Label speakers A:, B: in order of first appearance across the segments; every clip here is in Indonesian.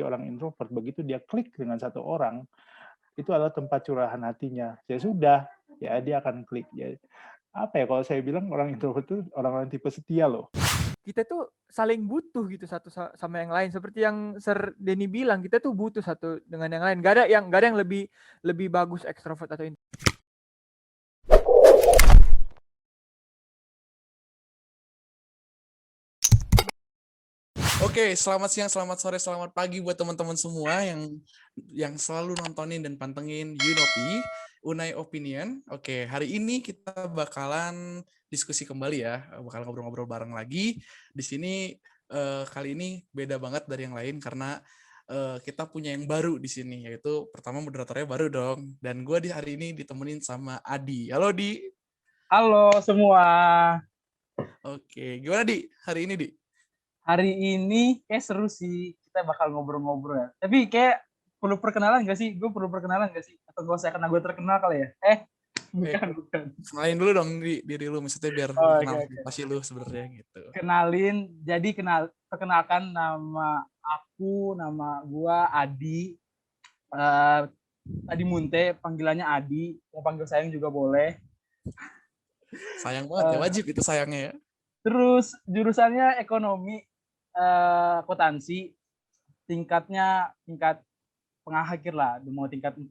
A: orang introvert, begitu dia klik dengan satu orang, itu adalah tempat curahan hatinya. Ya sudah, ya dia akan klik. Ya, apa ya kalau saya bilang orang introvert itu orang-orang tipe setia loh.
B: Kita tuh saling butuh gitu satu sama yang lain. Seperti yang Sir Denny bilang, kita tuh butuh satu dengan yang lain. Gak ada yang lebih bagus ekstrovert atau introvert.
C: Oke, selamat siang, selamat sore, selamat pagi buat teman-teman semua yang selalu nontonin dan pantengin Unopi, Unai Opinion. Oke, hari ini kita bakalan diskusi kembali ya, bakal ngobrol-ngobrol bareng lagi. Di sini kali ini beda banget dari yang lain karena kita punya yang baru di sini, yaitu pertama moderatornya baru dong. Dan gue di hari ini ditemenin sama Adi. Halo Di.
D: Halo semua.
C: Oke, gimana Di hari ini Di?
D: Hari ini kayak seru sih, kita bakal ngobrol-ngobrol ya. Tapi kayak perlu perkenalan gak sih? Gue perlu perkenalan gak sih? Atau gak usah karena gue terkenal kali ya? Bukan.
C: Kenalin dulu dong diri lu, maksudnya biar kenal pasti lu sebenarnya gitu.
D: Kenalin, jadi perkenalkan nama gue Adi. Adi Munte, panggilannya Adi. Mau panggil sayang juga boleh.
C: Sayang banget ya, wajib itu sayangnya ya.
D: Terus jurusannya ekonomi, akuntansi, tingkat pengakhir lah, mau tingkat 4.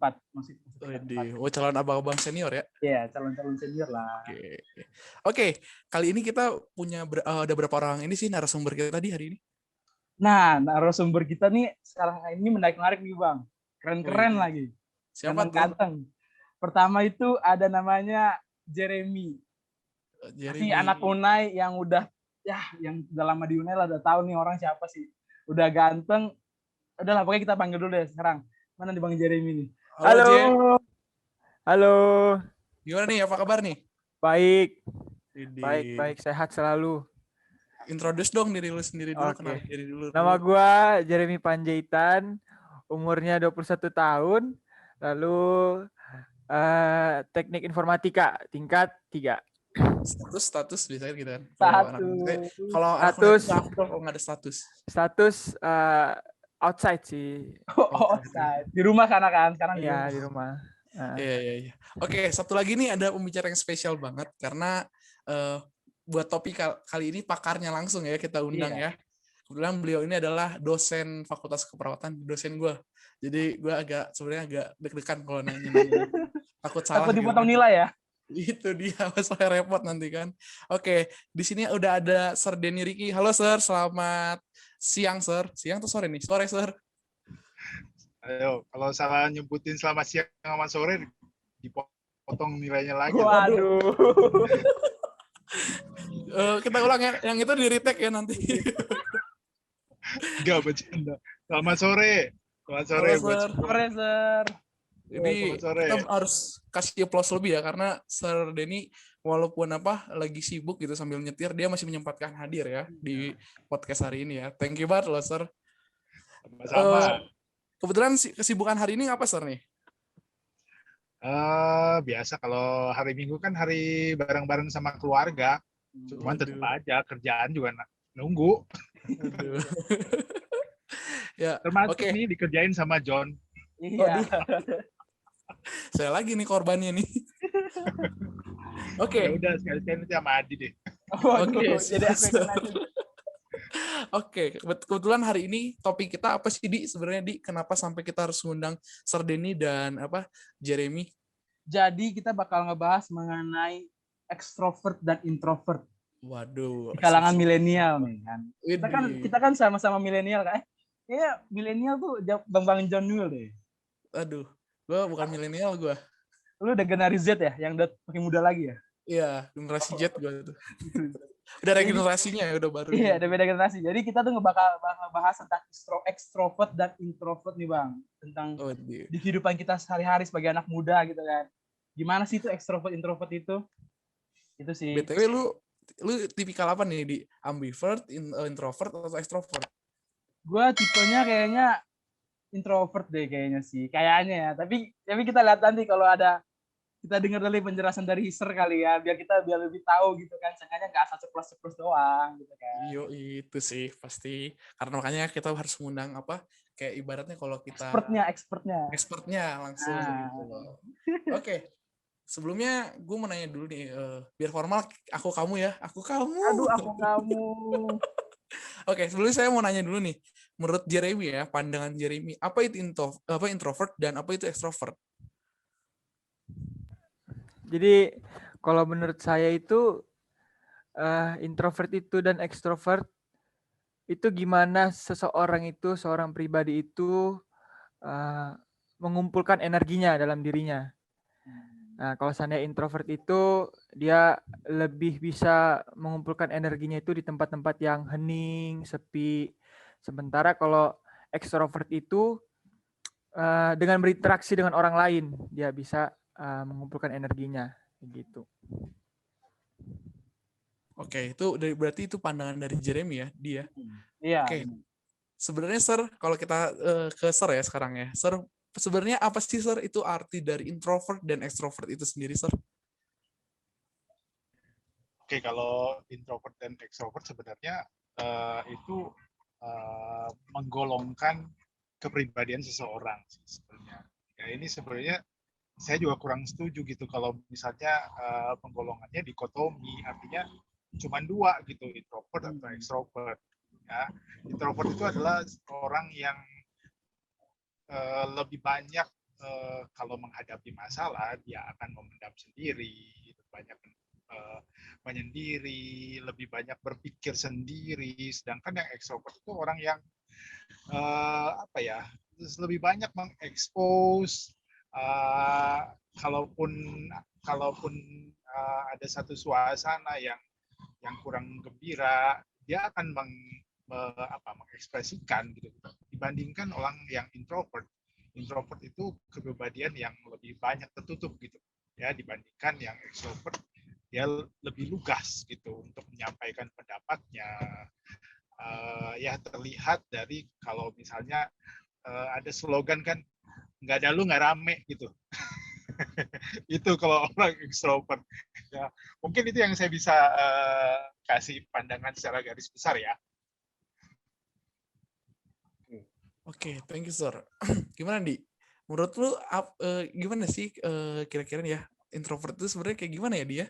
C: Calon abang-abang senior ya?
D: Iya, calon-calon senior lah.
C: Oke, kali ini kita punya ada berapa orang ini sih narasumber kita tadi hari ini?
D: Nah, narasumber kita nih sekarang ini menarik nih Bang. Keren-keren lagi.
C: Siapa tuh?
D: Ganteng. Pertama itu ada namanya Jeremy. Si anak Unai yang udah yang lama di Unai lah, udah tahu nih orang siapa sih. Udah ganteng. Udahlah, pokoknya kita panggil dulu deh sekarang. Mana nih Bang Jeremy nih?
B: Halo.
C: Gimana nih, apa kabar nih?
B: Baik, sehat selalu.
C: Introduce dong diri lu sendiri dulu,
B: kenalin
C: diri dulu.
B: Nama gue Jeremy Panjaitan, umurnya 21 tahun, lalu teknik informatika, tingkat 3.
C: Status biasanya gitu kan.
D: Kalau
C: nggak ada status.
B: Status outside sih.
D: Outside. Di rumah kan sekarang.
B: Iya, di rumah.
C: Iya. Oke, satu lagi nih ada pembicara yang spesial banget karena buat topik kali ini pakarnya langsung ya kita undang ya. Kebetulan beliau ini adalah dosen Fakultas Keperawatan, dosen gue. Jadi gue sebenarnya agak deg-degan kalau nanya. Takut salah.
D: Takut dipotong nilai ya?
C: Itu dia, masalah repot nanti kan. Oke, di sini udah ada Sir Denny Riki. Halo Sir, selamat siang Sir. Siang atau sore nih? Sore Sir.
E: Ayo, kalau salah nyebutin selamat siang sama sore, dipotong nilainya lagi.
D: Waduh.
C: Kita ulang ya, yang itu di-retake ya nanti.
E: Enggak, bercanda. Selamat sore.
C: Sore,
D: Sir.
C: Jadi kita harus kasih applause lebih ya, karena Sir Denny walaupun lagi sibuk gitu sambil nyetir, dia masih menyempatkan hadir ya di podcast hari ini ya. Thank you banget loh Sir.
E: Sama-sama.
C: Kebetulan kesibukan hari ini apa Sir nih?
E: Biasa kalau hari Minggu kan hari bareng-bareng sama keluarga. Cuman tetap aja kerjaan juga nunggu.
C: Ya,
E: termasuk nih dikerjain sama John.
D: Iya.
C: Saya lagi nih korbannya nih.
E: Ya udah sekali-sekali nanti sama Adi deh.
C: Oke, kebetulan hari ini topik kita apa sih Di? Sebenarnya Di, kenapa sampai kita harus ngundang Sir Denny dan Jeremy?
D: Jadi kita bakal ngebahas mengenai extrovert dan introvert.
C: Waduh.
D: Di kalangan milenial nih kan. Kita kan sama-sama milenial kan. Iya, milenial tuh Bang John Newell deh.
C: Aduh, gue bukan milenial gue.
D: Lu udah generasi Z ya, yang udah makin muda lagi ya?
C: Iya, generasi Z gue tuh. Udah regenerasinya ya, udah baru.
D: Iya, udah beda generasi. Jadi kita tuh bakal bahas tentang extrovert dan introvert nih Bang. Tentang di kehidupan kita sehari-hari sebagai anak muda gitu kan. Gimana sih itu extrovert, introvert itu? Itu sih.
C: BTW lu tipikal apa nih, di ambivert, introvert, atau extrovert?
D: Gue tipenya kayaknya introvert deh kayaknya sih. Kayaknya ya. Tapi kita lihat nanti kalau ada kita dengar dari penjelasan dari Hiser kali ya, biar lebih tahu gitu kan, seenggaknya nggak asal ceplos-ceplos doang gitu kan.
C: Yo, itu sih pasti. Karena makanya kita harus mengundang kayak ibaratnya kalau kita expertnya langsung gitu loh. Oke. Sebelumnya gue mau nanya dulu nih, biar formal aku kamu ya, aku kamu.
D: Aduh, aku kamu.
C: Oke, sebelumnya saya mau nanya dulu nih, menurut Jeremy ya, pandangan Jeremy, apa itu introvert dan apa itu extrovert?
B: Jadi kalau menurut saya itu introvert itu dan extrovert itu gimana seorang pribadi itu mengumpulkan energinya dalam dirinya. Nah, kalau seandainya introvert itu dia lebih bisa mengumpulkan energinya itu di tempat-tempat yang hening, sepi. Sementara kalau extrovert itu dengan berinteraksi dengan orang lain, dia bisa mengumpulkan energinya gitu.
C: Oke, itu berarti itu pandangan dari Jeremy ya, dia.
D: Iya.
C: Oke. Sebenarnya Sir, kalau kita ke Sir ya sekarang ya. Sir, sebenarnya apa sih Sir itu arti dari introvert dan extrovert itu sendiri Sir?
E: Oke, kalau introvert dan extrovert sebenarnya itu menggolongkan kepribadian seseorang sebenarnya. Ya ini sebenarnya saya juga kurang setuju gitu kalau misalnya penggolongannya dikotomi, artinya cuma dua gitu, introvert atau extrovert. Ya, introvert itu adalah orang yang lebih banyak kalau menghadapi masalah dia akan memendam sendiri, banyak menyendiri, lebih banyak berpikir sendiri. Sedangkan yang extrovert itu orang yang lebih banyak mengekspos. Kalaupun ada satu suasana yang kurang gembira, dia akan mengekspresikan gitu. Dibandingkan orang yang introvert itu kepribadian yang lebih banyak tertutup gitu ya, dibandingkan yang extrovert dia lebih lugas gitu untuk menyampaikan pendapatnya. Ya terlihat dari kalau misalnya ada slogan kan, nggak ada lu nggak rame gitu. Itu kalau orang extrovert ya, mungkin itu yang saya bisa kasih pandangan secara garis besar ya.
C: Oke, thank you Sir. Gimana Di? Menurut lu gimana sih kira-kira ya introvert itu sebenarnya kayak gimana ya dia?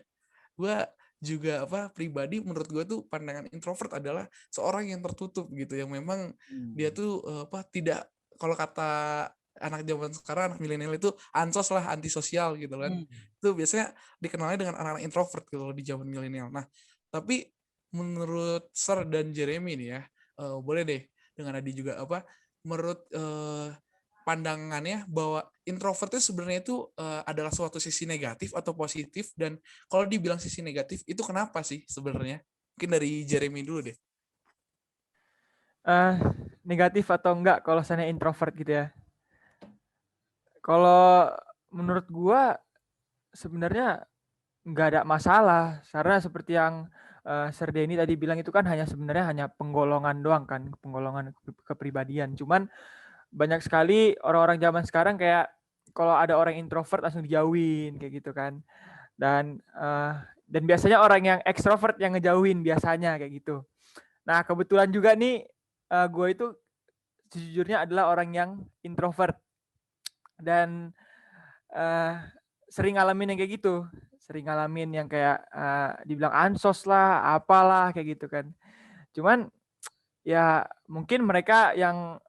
C: Gue juga pribadi menurut gue tuh pandangan introvert adalah seorang yang tertutup gitu, yang memang dia tuh tidak, kalau kata anak zaman sekarang, anak milenial itu ansos lah, antisosial gitu kan. Itu biasanya dikenalnya dengan anak-anak introvert gitu di zaman milenial. Nah, tapi menurut Sir dan Jeremy nih ya, boleh deh dengan Adi juga menurut pandangannya bahwa introvert itu sebenarnya itu adalah suatu sisi negatif atau positif, dan kalau dibilang sisi negatif itu kenapa sih sebenarnya? Mungkin dari Jeremy dulu deh.
B: Negatif atau enggak kalau saya introvert gitu ya? Kalau menurut gua sebenarnya nggak ada masalah, karena seperti yang Sir Denny tadi bilang itu kan sebenarnya hanya penggolongan doang kan, penggolongan kepribadian. Cuman banyak sekali orang-orang zaman sekarang kayak kalau ada orang introvert langsung dijauhin kayak gitu kan. Dan biasanya orang yang ekstrovert yang ngejauhin biasanya kayak gitu. Nah, kebetulan juga nih gue itu sejujurnya adalah orang yang introvert dan sering ngalamin yang kayak gitu, sering ngalamin yang kayak dibilang ansos lah, apalah kayak gitu kan. Cuman ya mungkin mereka yang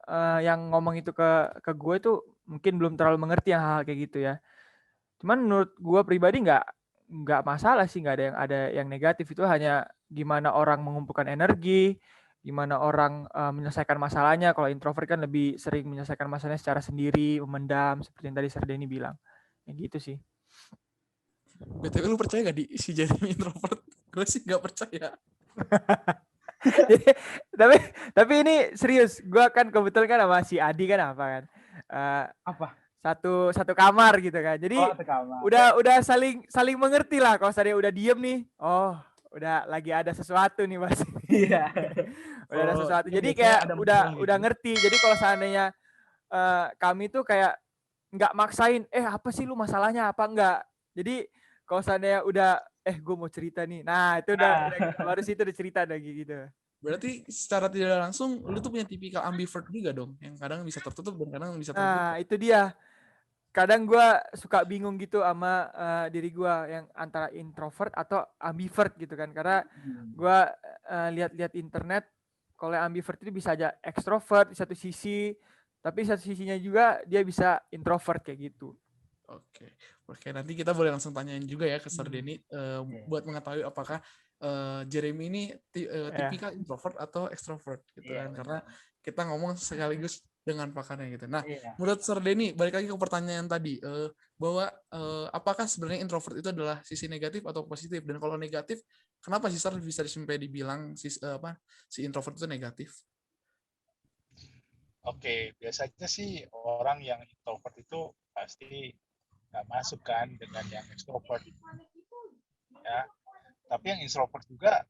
B: ngomong itu ke gue itu mungkin belum terlalu mengerti yang hal kayak gitu ya. Cuman menurut gue pribadi nggak masalah sih, nggak ada yang negatif. Itu hanya gimana orang mengumpulkan energi, gimana orang menyelesaikan masalahnya. Kalau introvert kan lebih sering menyelesaikan masalahnya secara sendiri, memendam, seperti yang tadi Sir Denny bilang. Ya gitu sih.
C: BTW lu percaya gak di si Jeremy introvert? Gue sih gak percaya.
B: tapi ini serius, gue kan kebetulan kan sama si Adi kan kan satu kamar gitu kan, jadi udah saling mengerti lah. Kalau saya udah diem nih, udah lagi ada sesuatu nih Mas.
D: Iya.
B: Udah ada sesuatu, jadi kayak udah ngerti. Jadi kalau seandainya kami tuh kayak nggak maksain apa sih lu masalahnya apa, enggak. Jadi kalau seandainya udah gue mau cerita nih. Nah, itu udah baru situ udah cerita dah gitu.
C: Berarti secara tidak langsung lu tuh punya tipikal ambivert juga dong, yang kadang bisa tertutup dan kadang bisa terbuka.
B: Nah, itu dia. Kadang gue suka bingung gitu sama diri gue yang antara introvert atau ambivert gitu kan. Karena gue lihat-lihat internet, kalau yang ambivert itu bisa aja ekstrovert di satu sisi, tapi satu sisinya juga dia bisa introvert kayak gitu.
C: Oke, nanti kita boleh langsung tanyain juga ya ke Sir Denny buat mengetahui apakah Jeremy ini tipikal introvert atau extrovert gitu kan, karena kita ngomong sekaligus dengan pakarnya gitu. Nah, menurut Sir Denny, balik lagi ke pertanyaan tadi bahwa apakah sebenarnya introvert itu adalah sisi negatif atau positif, dan kalau negatif, kenapa sih Sir bisa sampai dibilang si introvert itu negatif?
E: Oke, biasanya sih orang yang introvert itu pasti nggak masuk kan dengan yang extrovert, ya. Tapi yang introvert juga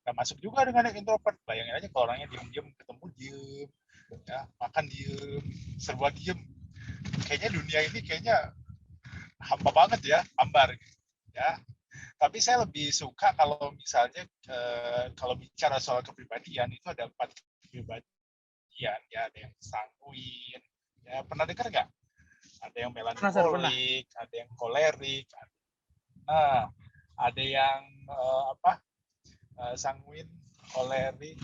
E: nggak masuk juga dengan yang introvert. Bayangin aja kalau orangnya diem-diem, ketemu diem, ya, makan diem, serba diem. Kayaknya dunia ini kayaknya hampa banget ya, hambar, ya. Tapi saya lebih suka kalau misalnya kalau bicara soal kepribadian itu ada 4 kepribadian, ya, ada yang sanguin, ya, pernah dengar nggak? Ada yang melankolik, ada yang kolerik, ada yang sanguin, kolerik,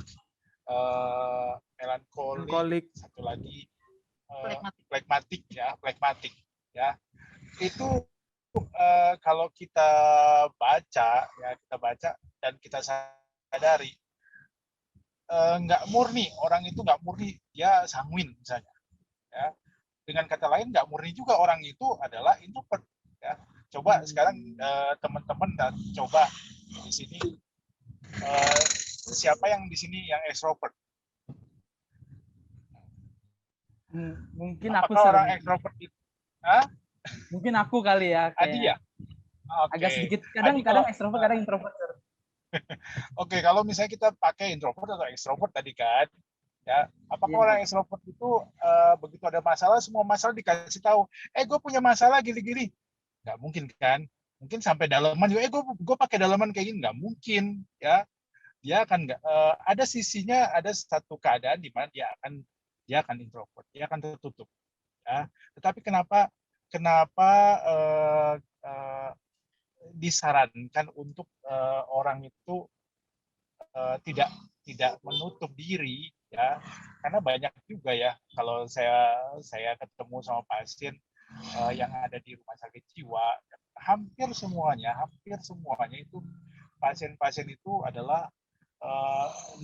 E: melankolik, satu lagi plekmatik ya. Itu kalau kita baca dan kita sadari nggak murni, orang itu nggak murni dia sanguin misalnya, ya. Dengan kata lain nggak murni juga orang itu adalah introvert, ya. Coba sekarang teman-teman coba di sini siapa yang di sini yang extrovert?
D: Mungkin
E: apakah
D: aku
E: orang extrovert itu?
D: Mungkin aku kali ya.
E: Adi ya? Okay.
D: Agak sedikit. Kadang extrovert, kadang introvert.
E: Oke, kalau misalnya kita pakai introvert atau extrovert tadi kan, ya, apakah orang extrovert itu begitu ada masalah, semua masalah dikasih tahu, gue punya masalah gini-gini? Nggak mungkin kan? Mungkin sampai dalaman juga, gue pakai dalaman kayak gini, nggak mungkin, ya. Dia akan nggak, ada sisinya, ada satu keadaan di mana dia akan introvert, dia akan tertutup, ya. Tetapi kenapa disarankan untuk orang itu tidak menutup diri, ya, karena banyak juga ya kalau saya ketemu sama pasien yang ada di rumah sakit jiwa, hampir semuanya itu pasien-pasien itu adalah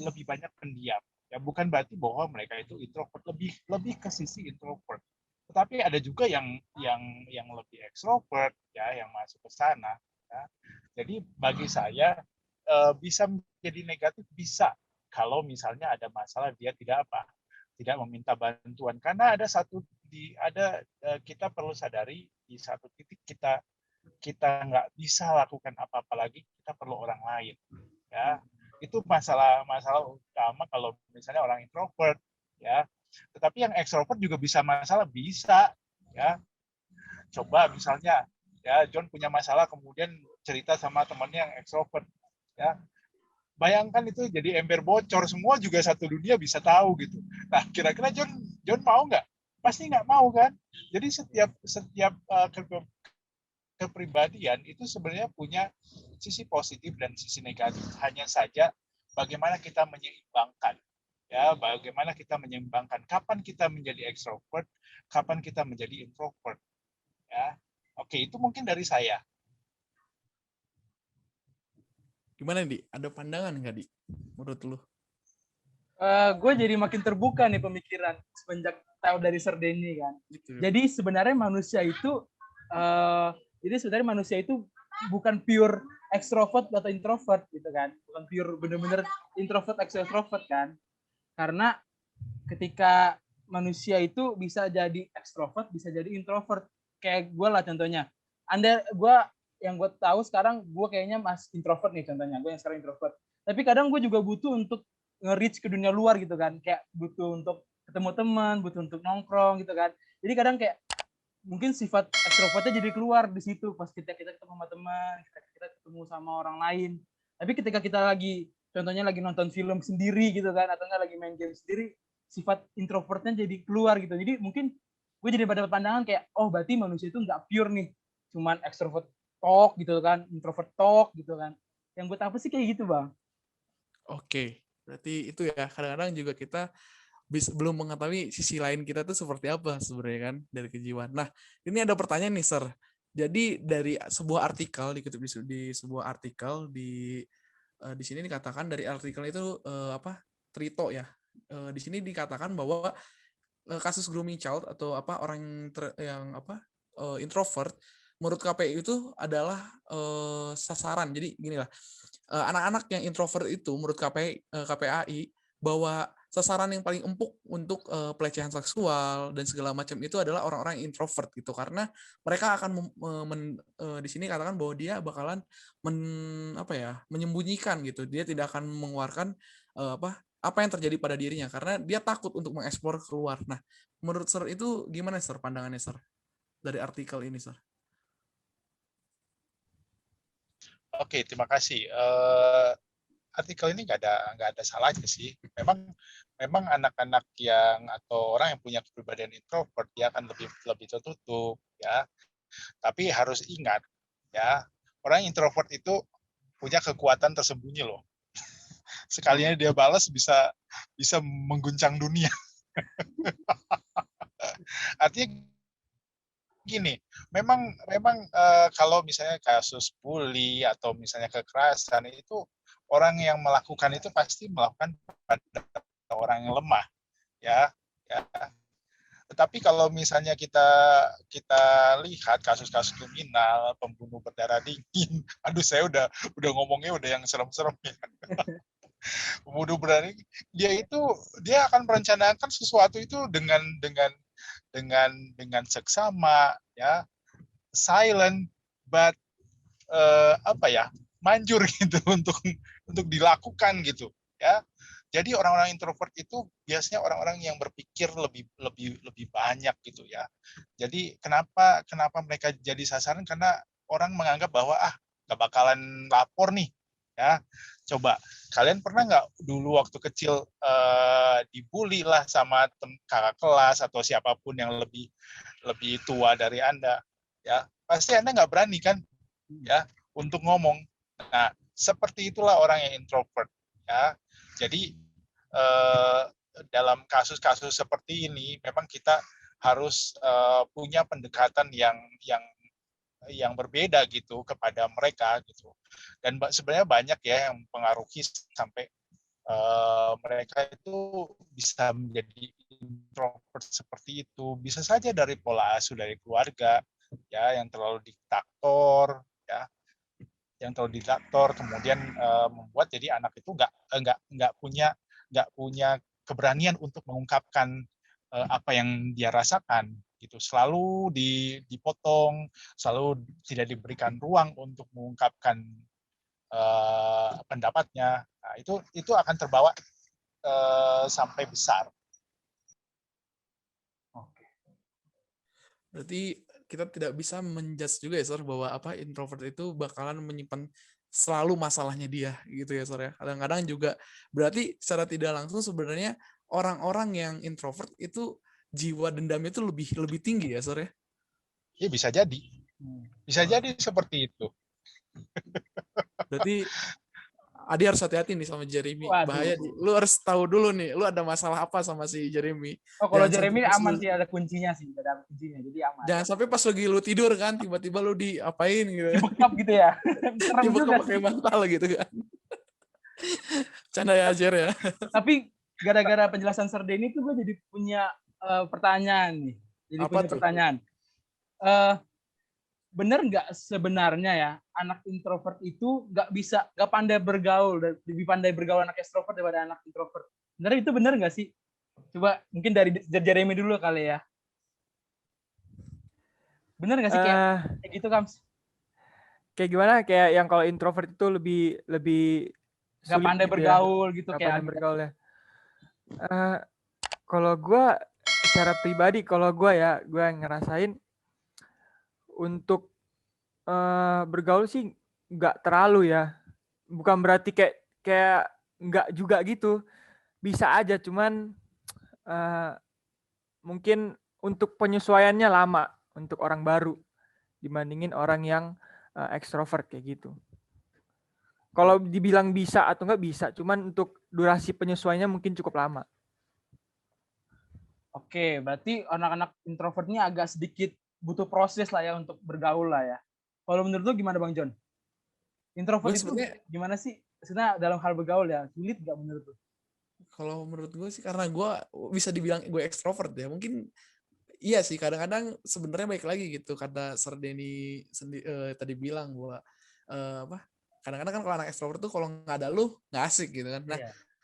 E: lebih banyak pendiam, ya. Bukan berarti bahwa mereka itu introvert, lebih ke sisi introvert, tetapi ada juga yang lebih ekstrovert, ya, yang masuk ke sana, ya. Jadi bagi saya bisa menjadi negatif, bisa kalau misalnya ada masalah dia tidak meminta bantuan, karena kita perlu sadari di satu titik kita nggak bisa lakukan apa-apa lagi, kita perlu orang lain, ya. Itu masalah utama kalau misalnya orang introvert, ya. Tetapi yang ekstrovert juga bisa masalah, bisa, ya. Coba misalnya, ya, John punya masalah kemudian cerita sama temannya yang ekstrovert, ya. Bayangkan itu jadi ember bocor, semua juga satu dunia bisa tahu gitu. Nah, kira-kira John mau nggak? Pasti nggak mau kan? Jadi setiap kepribadian itu sebenarnya punya sisi positif dan sisi negatif. Hanya saja bagaimana kita menyeimbangkan, ya, bagaimana kita menyeimbangkan. Kapan kita menjadi extrovert, kapan kita menjadi introvert, ya. Oke, itu mungkin dari saya.
C: Gimana, Di? Ada pandangan nggak, Di? Menurut lu?
D: Gue jadi makin terbuka nih pemikiran semenjak tahu dari Sir Denny kan. Gitu. Jadi sebenarnya manusia itu bukan pure extrovert atau introvert gitu kan. Bukan pure bener-bener introvert extrovert kan. Karena ketika manusia itu bisa jadi extrovert, bisa jadi introvert. Kayak gue lah contohnya. Yang gue tahu sekarang gue kayaknya masih introvert nih contohnya. Gue yang sekarang introvert. Tapi kadang gue juga butuh untuk nge-reach ke dunia luar gitu kan. Kayak butuh untuk ketemu teman, butuh untuk nongkrong gitu kan. Jadi kadang kayak mungkin sifat ekstrovertnya jadi keluar di situ pas kita ketemu sama teman, kita ketemu sama orang lain. Tapi ketika kita lagi contohnya lagi nonton film sendiri gitu kan, atau enggak lagi main game sendiri, sifat introvertnya jadi keluar gitu. Jadi mungkin gue jadi pada pandangan kayak, oh berarti manusia itu nggak pure nih, cuman extrovert talk gitu kan, introvert talk gitu kan. Yang gue tahu sih kayak gitu, Bang.
C: Oke, berarti itu ya, kadang-kadang juga kita belum mengetahui sisi lain kita tuh seperti apa sebenarnya kan dari kejiwaan. Nah, ini ada pertanyaan nih, Sir. Jadi dari sebuah artikel dikutip di sebuah artikel di sini dikatakan dari artikel itu Trito ya. Di sini dikatakan bahwa kasus grooming child atau orang yang introvert menurut KPI itu adalah sasaran. Jadi gini lah, anak-anak yang introvert itu menurut KPAI bahwa sasaran yang paling empuk untuk pelecehan seksual dan segala macam itu adalah orang-orang introvert gitu, karena mereka akan di sini katakan bahwa dia bakalan menyembunyikan gitu, dia tidak akan mengeluarkan apa yang terjadi pada dirinya karena dia takut untuk mengeksplor keluar. Nah, menurut Sir itu gimana Sir pandangannya Sir dari artikel ini Sir?
E: Oke, terima kasih. Artikel ini nggak ada salahnya sih. Memang anak-anak yang atau orang yang punya kepribadian introvert dia akan lebih tertutup ya. Tapi harus ingat ya, orang introvert itu punya kekuatan tersembunyi loh. Sekalinya dia balas bisa mengguncang dunia. Artinya gini, memang kalau misalnya kasus bully atau misalnya kekerasan itu orang yang melakukan itu pasti melakukan pada orang yang lemah, ya. Tetapi kalau misalnya kita lihat kasus-kasus kriminal, pembunuh berdarah dingin, aduh saya udah ngomongnya udah yang serem-serem ya. Pembunuh berdarah dingin, dia akan merencanakan sesuatu itu dengan seksama, ya, silent, but manjur gitu untuk dilakukan gitu, ya. Jadi orang-orang introvert itu biasanya orang-orang yang berpikir lebih banyak gitu ya. Jadi kenapa mereka jadi sasaran, karena orang menganggap bahwa nggak bakalan lapor nih, ya. Coba kalian pernah nggak dulu waktu kecil dibully lah sama kakak kelas atau siapapun yang lebih tua dari Anda, ya pasti Anda nggak berani kan, ya, untuk ngomong. Nah, seperti itulah orang yang introvert, ya. Jadi dalam kasus-kasus seperti ini memang kita harus punya pendekatan yang berbeda gitu kepada mereka gitu. Dan sebenarnya banyak ya yang mempengaruhi sampai mereka itu bisa menjadi introvert seperti itu. Bisa saja dari pola asuh dari keluarga, ya, yang terlalu diktator, ya, kemudian membuat jadi anak itu nggak punya keberanian untuk mengungkapkan apa yang dia rasakan gitu, selalu dipotong, selalu tidak diberikan ruang untuk mengungkapkan pendapatnya. Nah, itu akan terbawa sampai besar.
C: Berarti kita tidak bisa menjudge juga ya Sir bahwa introvert itu bakalan menyimpan selalu masalahnya dia gitu ya Sir ya. Kadang-kadang juga berarti secara tidak langsung sebenarnya orang-orang yang introvert itu jiwa dendamnya itu lebih tinggi ya Sir ya.
E: Ya bisa jadi. Bisa jadi seperti itu.
C: Berarti Adi harus hati-hati nih sama Jeremy.
D: Waduh.
C: Bahaya. Lu harus tahu dulu nih, lu ada masalah apa sama si Jeremy.
D: Oh, kalau Jeremy aman sih, ada kuncinya sih, ada kuncinya, jadi aman.
C: Jangan sampai pas lagi lu tidur kan, tiba-tiba lu diapain gitu.
D: Dibekap gitu ya.
C: Dibekap pakai bantal gitu kan. Canda ya Jer ya.
D: Tapi gara-gara penjelasan Sir Denny tuh gue jadi punya pertanyaan nih. Jadi
C: apa
D: punya
C: tuh?
D: pertanyaan. Bener nggak sebenarnya ya anak introvert itu nggak pandai bergaul, lebih pandai bergaul anak extrovert daripada anak introvert? Bener itu bener nggak sih? Coba mungkin dari Jeremy dulu kali ya. Bener nggak sih kayak gitu Kams?
B: Kayak gimana? Kayak yang kalau introvert itu lebih
D: nggak pandai gitu bergaul ya? Gitu
B: gak
D: kayak
B: pandai bergaul ya. Kalau gue secara pribadi, kalau gue ngerasain untuk bergaul sih nggak terlalu ya. Bukan berarti kayak nggak juga gitu. Bisa aja, cuman mungkin untuk penyesuaiannya lama untuk orang baru dibandingin orang yang ekstrovert kayak gitu. Kalau dibilang bisa atau nggak bisa, cuman untuk durasi penyesuaiannya mungkin cukup lama.
D: Oke, berarti anak-anak introvert ini agak sedikit butuh proses lah ya untuk bergaul lah ya. Kalau menurut lu gimana Bang John? Introvert itu gimana sih? Sebenarnya dalam hal bergaul ya, sulit nggak menurut lu?
C: Kalau menurut gue sih karena gue bisa dibilang gue ekstrovert ya. Mungkin iya sih, kadang-kadang sebenarnya baik lagi gitu kata Sir Denny tadi bilang bahwa kadang-kadang kan kalau anak ekstrovert tuh kalau nggak ada lu nggak asik gitu kan. Nah,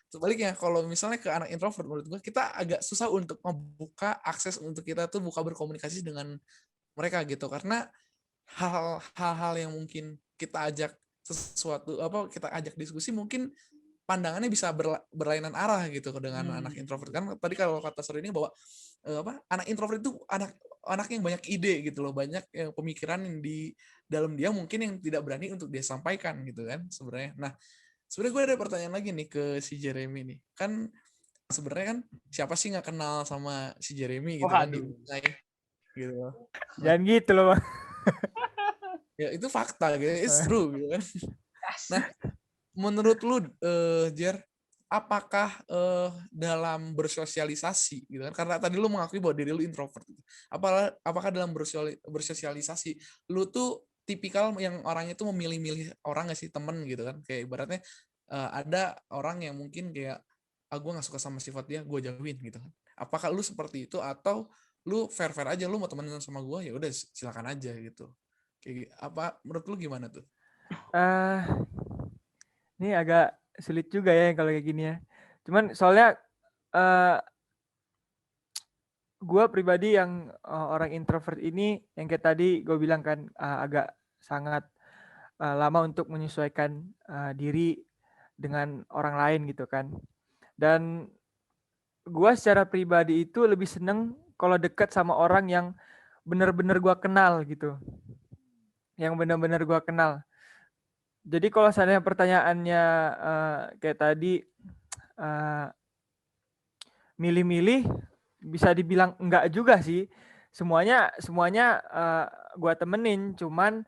C: sebaliknya kalau misalnya ke anak introvert menurut gue kita agak susah untuk membuka akses untuk kita tuh buka berkomunikasi dengan mereka gitu, karena hal-hal yang mungkin kita ajak sesuatu kita ajak diskusi mungkin pandangannya bisa berlainan arah gitu dengan anak introvert. Kan tadi kalau kata Sir ini bahwa anak introvert itu anak yang banyak ide gitu loh, banyak pemikiran yang di dalam dia mungkin yang tidak berani untuk dia sampaikan gitu kan sebenarnya. Nah, sebenarnya gue ada pertanyaan lagi nih ke si Jeremy nih. Kan sebenarnya kan siapa sih nggak kenal sama si Jeremy gitu kan di Unai gitu.
B: Jangan gitu loh, Bang.
C: Ya itu fakta gitu, it's true gitu kan. Nah, menurut lu Jer, apakah dalam bersosialisasi gitu kan, karena tadi lu mengakui bahwa diri lu introvert gitu. Apakah dalam bersosialisasi lu tuh tipikal yang orangnya tuh memilih-milih orang nggak sih, temen gitu kan, kayak ibaratnya ada orang yang mungkin kayak gue nggak suka sama sifat dia, gue jauhin gitu kan. Apakah lu seperti itu atau lu fair aja, lu mau temenan sama gue ya udah silakan aja gitu. Kayak apa menurut lu gimana tuh?
B: Ini agak sulit juga ya kalau kayak gini ya. Cuman soalnya gue pribadi yang orang introvert ini yang kayak tadi gue bilang kan agak sangat lama untuk menyesuaikan diri dengan orang lain gitu kan. Dan gue secara pribadi itu lebih seneng kalau dekat sama orang yang benar-benar gue kenal gitu. Yang benar-benar gue kenal. Jadi kalau seandainya pertanyaannya kayak tadi milih-milih, bisa dibilang enggak juga sih. Semuanya gue temenin, cuman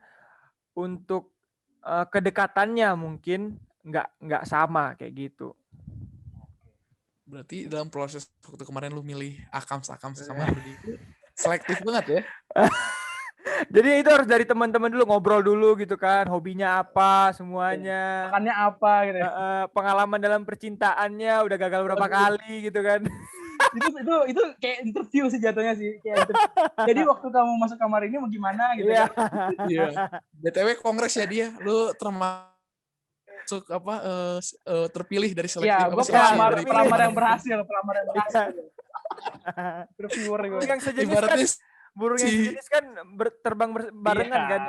B: untuk kedekatannya mungkin enggak sama kayak gitu.
C: Berarti dalam proses waktu kemarin lu milih akams sama Rudi itu selektif banget ya?
B: Jadi itu harus dari teman-teman dulu, ngobrol dulu gitu kan, hobinya apa semuanya,
D: makannya apa gitu.
B: Pengalaman dalam percintaannya udah gagal berapa kali gitu kan.
D: itu kayak interview sih jatuhnya sih, kayak jadi waktu kamu masuk kamar ini mau gimana gitu kan.
C: Iya. BTW kongres ya dia, lu termasuk terpilih dari seleksi.
D: Iya, gue pelamar yang berhasil. Interviewer gue.
B: Yang sejenis kan, burung yang sejenis kan terbang barengan kan.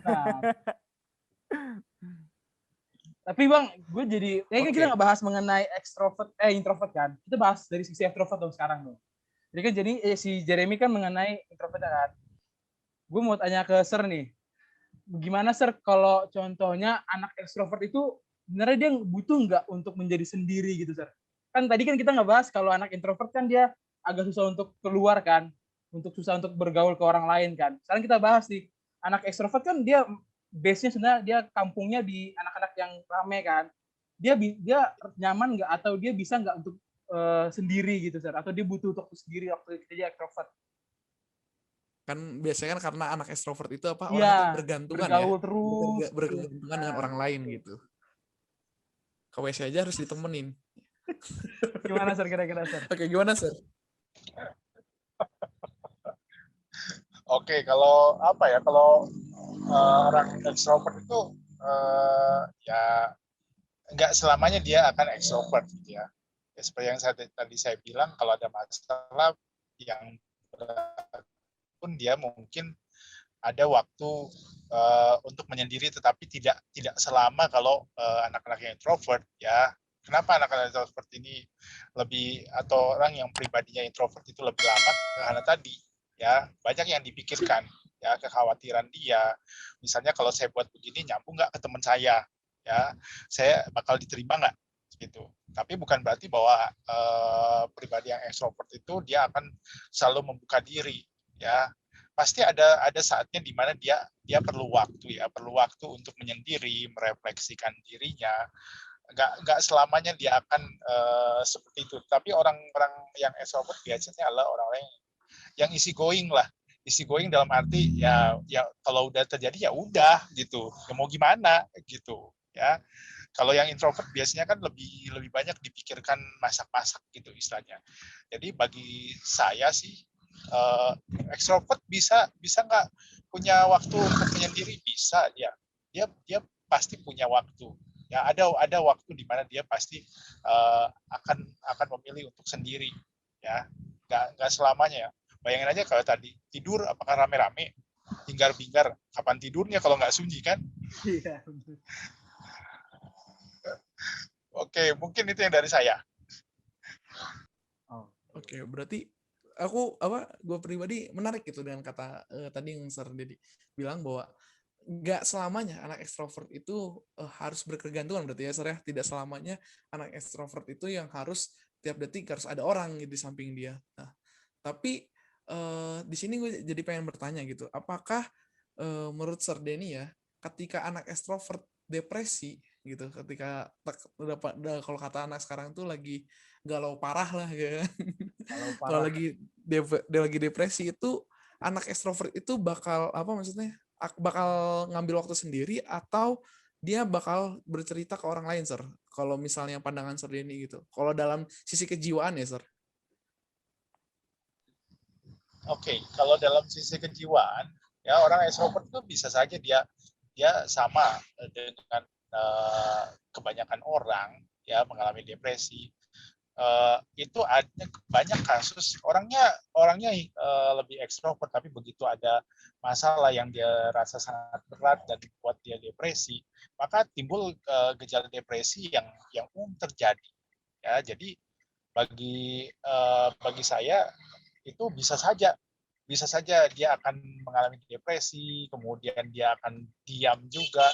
D: Nah. Tapi Bang, gue jadi kan kita nggak bahas mengenai introvert kan. Kita bahas dari sisi extrovert dong sekarang dong. Jadi kan si Jeremy kan mengenai introvert kan. Gue mau tanya ke Sir nih. Gimana Sir kalau contohnya anak extrovert itu sebenarnya dia butuh nggak untuk menjadi sendiri gitu Sir? Kan tadi kan kita nggak bahas kalau anak introvert kan dia agak susah untuk keluar kan, susah untuk bergaul ke orang lain kan. Sekarang kita bahas nih, anak extrovert kan dia base-nya sebenarnya dia kampungnya di anak-anak yang rame kan. Dia nyaman nggak atau dia bisa nggak untuk sendiri gitu Sir? Atau dia butuh untuk sendiri waktu dia extrovert?
C: Kan biasanya kan karena anak extrovert itu orang itu bergantungan
D: bergaul
C: ya,
D: terus
C: bergantungan dengan orang lain gitu. Ke WC aja harus ditemenin.
D: Gimana Sir kira-kira Sir?
C: Oke, gimana Sir?
E: Oke, kalau orang extrovert itu ya nggak selamanya dia akan extrovert gitu ya. Seperti yang tadi saya bilang, kalau ada masalah yang pun dia mungkin ada waktu untuk menyendiri, tetapi tidak selama kalau anak-anak yang introvert ya. Kenapa anak-anak introvert ini atau orang yang pribadinya introvert itu lebih lama? Karena tadi ya banyak yang dipikirkan. ya kekhawatiran dia. Misalnya kalau saya buat begini nyambung nggak ke teman saya, ya saya bakal diterima nggak gitu. Tapi bukan berarti bahwa pribadi yang ekstrovert itu dia akan selalu membuka diri, ya pasti ada saatnya di mana dia perlu waktu, ya perlu waktu untuk menyendiri, merefleksikan dirinya. Nggak selamanya dia akan seperti itu. Tapi orang-orang yang extrovert biasanya adalah orang-orang yang easy going lah. Easy going dalam arti ya kalau udah terjadi ya udah gitu. Ya mau gimana gitu ya. Kalau yang introvert biasanya kan lebih banyak dipikirkan masak-masak gitu istilahnya. Jadi bagi saya sih extrovert bisa nggak punya waktu untuk menyendiri, bisa ya. Dia pasti punya waktu. Ya ada waktu di mana dia pasti akan memilih untuk sendiri, ya nggak selamanya ya. Bayangin aja kalau tadi tidur apakah rame-rame, hingar-bingar, kapan tidurnya kalau nggak sunyi kan?
D: Iya.
E: Oke, mungkin itu yang dari saya.
C: Oke, berarti gue pribadi menarik gitu dengan kata tadi yang Sir Dedi bilang bahwa nggak selamanya anak ekstrovert itu harus berkegantungan, berarti ya Sir ya, tidak selamanya anak ekstrovert itu yang harus tiap detik harus ada orang gitu di samping dia. Nah, tapi di sini gue jadi pengen bertanya gitu, apakah menurut Sir Denny ya, ketika anak ekstrovert depresi gitu, ketika kalau kata anak sekarang tuh lagi galau parah lah ya. Kalau lagi depresi itu anak ekstrovert itu bakal apa maksudnya? Bakal ngambil waktu sendiri atau dia bakal bercerita ke orang lain, Sir? Kalau misalnya pandangan Sir Denny gitu. Kalau dalam sisi kejiwaan ya, Sir?
E: Oke, kalau dalam sisi kejiwaan, ya orang extrovert itu bisa saja dia sama dengan kebanyakan orang ya mengalami depresi. Itu ada banyak kasus orangnya lebih ekstrovert, tapi begitu ada masalah yang dia rasa sangat berat dan membuat dia depresi, maka timbul gejala depresi yang umum terjadi. Ya, jadi bagi saya itu bisa saja dia akan mengalami depresi, kemudian dia akan diam juga,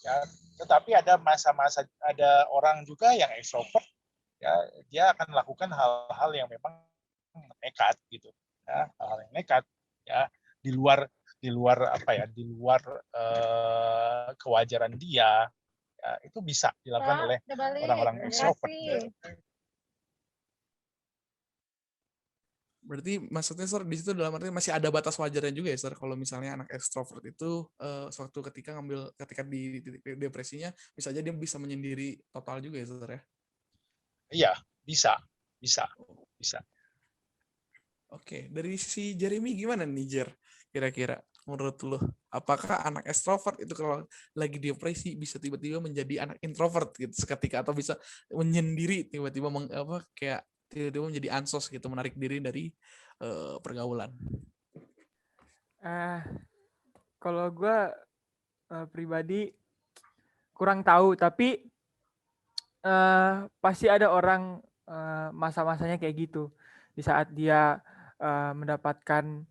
E: ya. Tetapi ada masa-masa, ada orang juga yang ekstrovert, ya dia akan melakukan hal-hal yang memang nekat gitu, ya hal yang nekat, ya di luar kewajaran dia, ya, itu bisa dilakukan oleh orang-orang ekstrovert.
C: Berarti maksudnya Sir di situ dalam arti masih ada batas wajarnya juga ya Sir, kalau misalnya anak ekstrovert itu suatu ketika di depresinya bisa aja dia bisa menyendiri total juga ya Sir ya.
E: Iya, bisa.
C: Oke, dari sisi Jeremy gimana nih Jer? Kira-kira menurut lo, apakah anak ekstrovert itu kalau lagi depresi bisa tiba-tiba menjadi anak introvert gitu seketika, atau bisa menyendiri tiba-tiba kayak tiba-tiba menjadi ansos gitu, menarik diri dari pergaulan?
B: Kalau gue pribadi kurang tahu, tapi pasti ada orang masa-masanya kayak gitu, di saat dia mendapatkan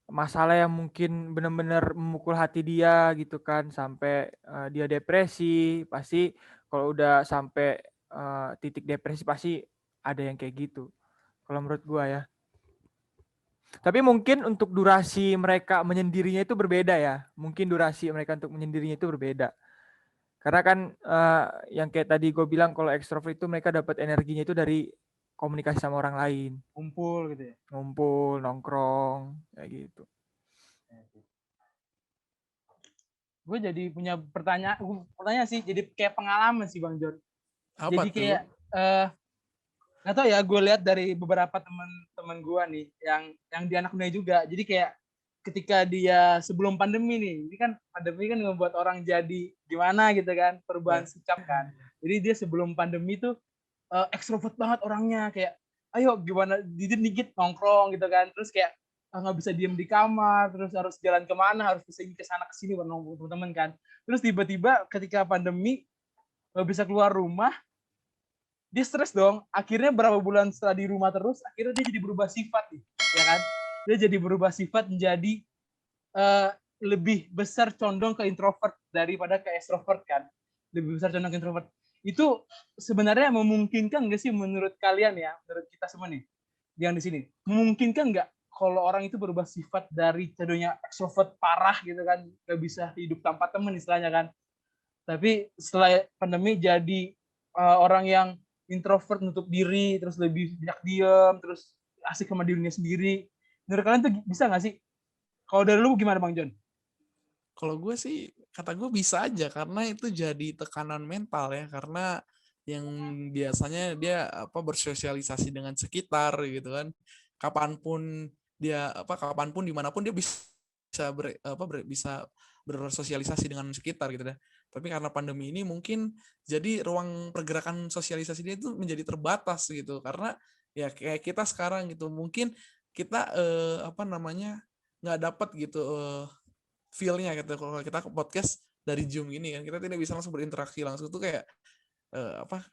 B: masalah yang mungkin benar-benar memukul hati dia gitu kan, sampai dia depresi. Pasti kalau udah sampai titik depresi pasti ada yang kayak gitu kalau menurut gua ya. Tapi mungkin untuk durasi mereka menyendirinya itu berbeda ya. Mungkin durasi mereka untuk menyendirinya itu berbeda. Karena kan yang kayak tadi gue bilang, kalau ekstrovert itu mereka dapat energinya itu dari komunikasi sama orang lain.
D: Ngumpul gitu ya?
B: Ngumpul, nongkrong, kayak gitu.
D: Gue jadi punya pertanyaan sih, jadi kayak pengalaman sih Bang John.
C: Apa
D: jadi
C: tuh?
D: Kayak nggak tahu ya, gue lihat dari beberapa teman gue nih yang di anak muda juga. Jadi kayak ketika dia sebelum pandemi nih, ini kan pandemi kan membuat orang jadi gimana gitu kan, perubahan sikap kan. Jadi dia sebelum pandemi tuh ekstrovert banget orangnya, kayak ayo gimana dikit-dikit nongkrong gitu kan, terus kayak nggak bisa diem di kamar, terus harus jalan kemana, harus bisa ke sana ke sini buat nongkrong teman-teman kan. Terus tiba-tiba ketika pandemi nggak bisa keluar rumah, dia stres dong. Akhirnya berapa bulan setelah di rumah terus, akhirnya dia jadi berubah sifat nih, ya kan? Dia jadi berubah sifat menjadi lebih besar condong ke introvert daripada ke extrovert kan, lebih besar condong ke introvert. Itu sebenarnya memungkinkan nggak sih menurut kalian ya, menurut kita semua nih yang di sini, memungkinkan nggak kalau orang itu berubah sifat dari cenderungnya extrovert parah gitu kan, nggak bisa hidup tanpa teman istilahnya kan, tapi setelah pandemi jadi orang yang introvert, nutup diri, terus lebih banyak diem, terus asik sama dirinya sendiri. Menurut kalian tuh bisa nggak sih? Kalau dari lu gimana Bang John?
C: Kalau gue sih, kata gue bisa aja, karena itu jadi tekanan mental ya, karena yang biasanya dia bersosialisasi dengan sekitar gitu kan, kapanpun dimanapun dia bisa bersosialisasi dengan sekitar gitu deh. Tapi karena pandemi ini mungkin jadi ruang pergerakan sosialisasi dia itu menjadi terbatas gitu, karena ya kayak kita sekarang gitu, mungkin kita nggak dapat gitu feel-nya gitu. Kalau kita ke podcast dari Zoom gini kan, kita tidak bisa langsung berinteraksi langsung, tuh kayak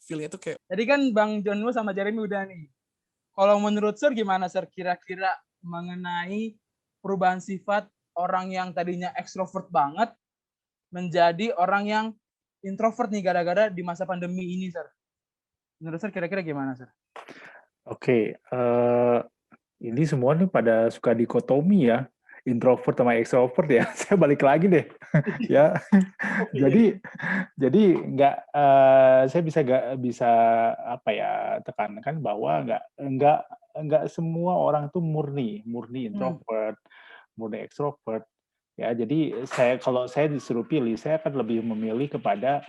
C: feel-nya tuh kayak.
D: Jadi kan Bang John lu sama Jeremy udah nih. Kalau menurut Sir gimana Sir kira-kira mengenai perubahan sifat orang yang tadinya ekstrovert banget menjadi orang yang introvert nih gara-gara di masa pandemi ini Sir? Menurut Sir kira-kira gimana Sir?
A: Oke, ini semua nih pada suka dikotomi ya, introvert sama extrovert ya. Saya balik lagi deh, ya. Jadi nggak, saya bisa tekankan bahwa nggak semua orang tuh murni introvert, murni extrovert. Ya, jadi kalau saya disuruh pilih, saya akan lebih memilih kepada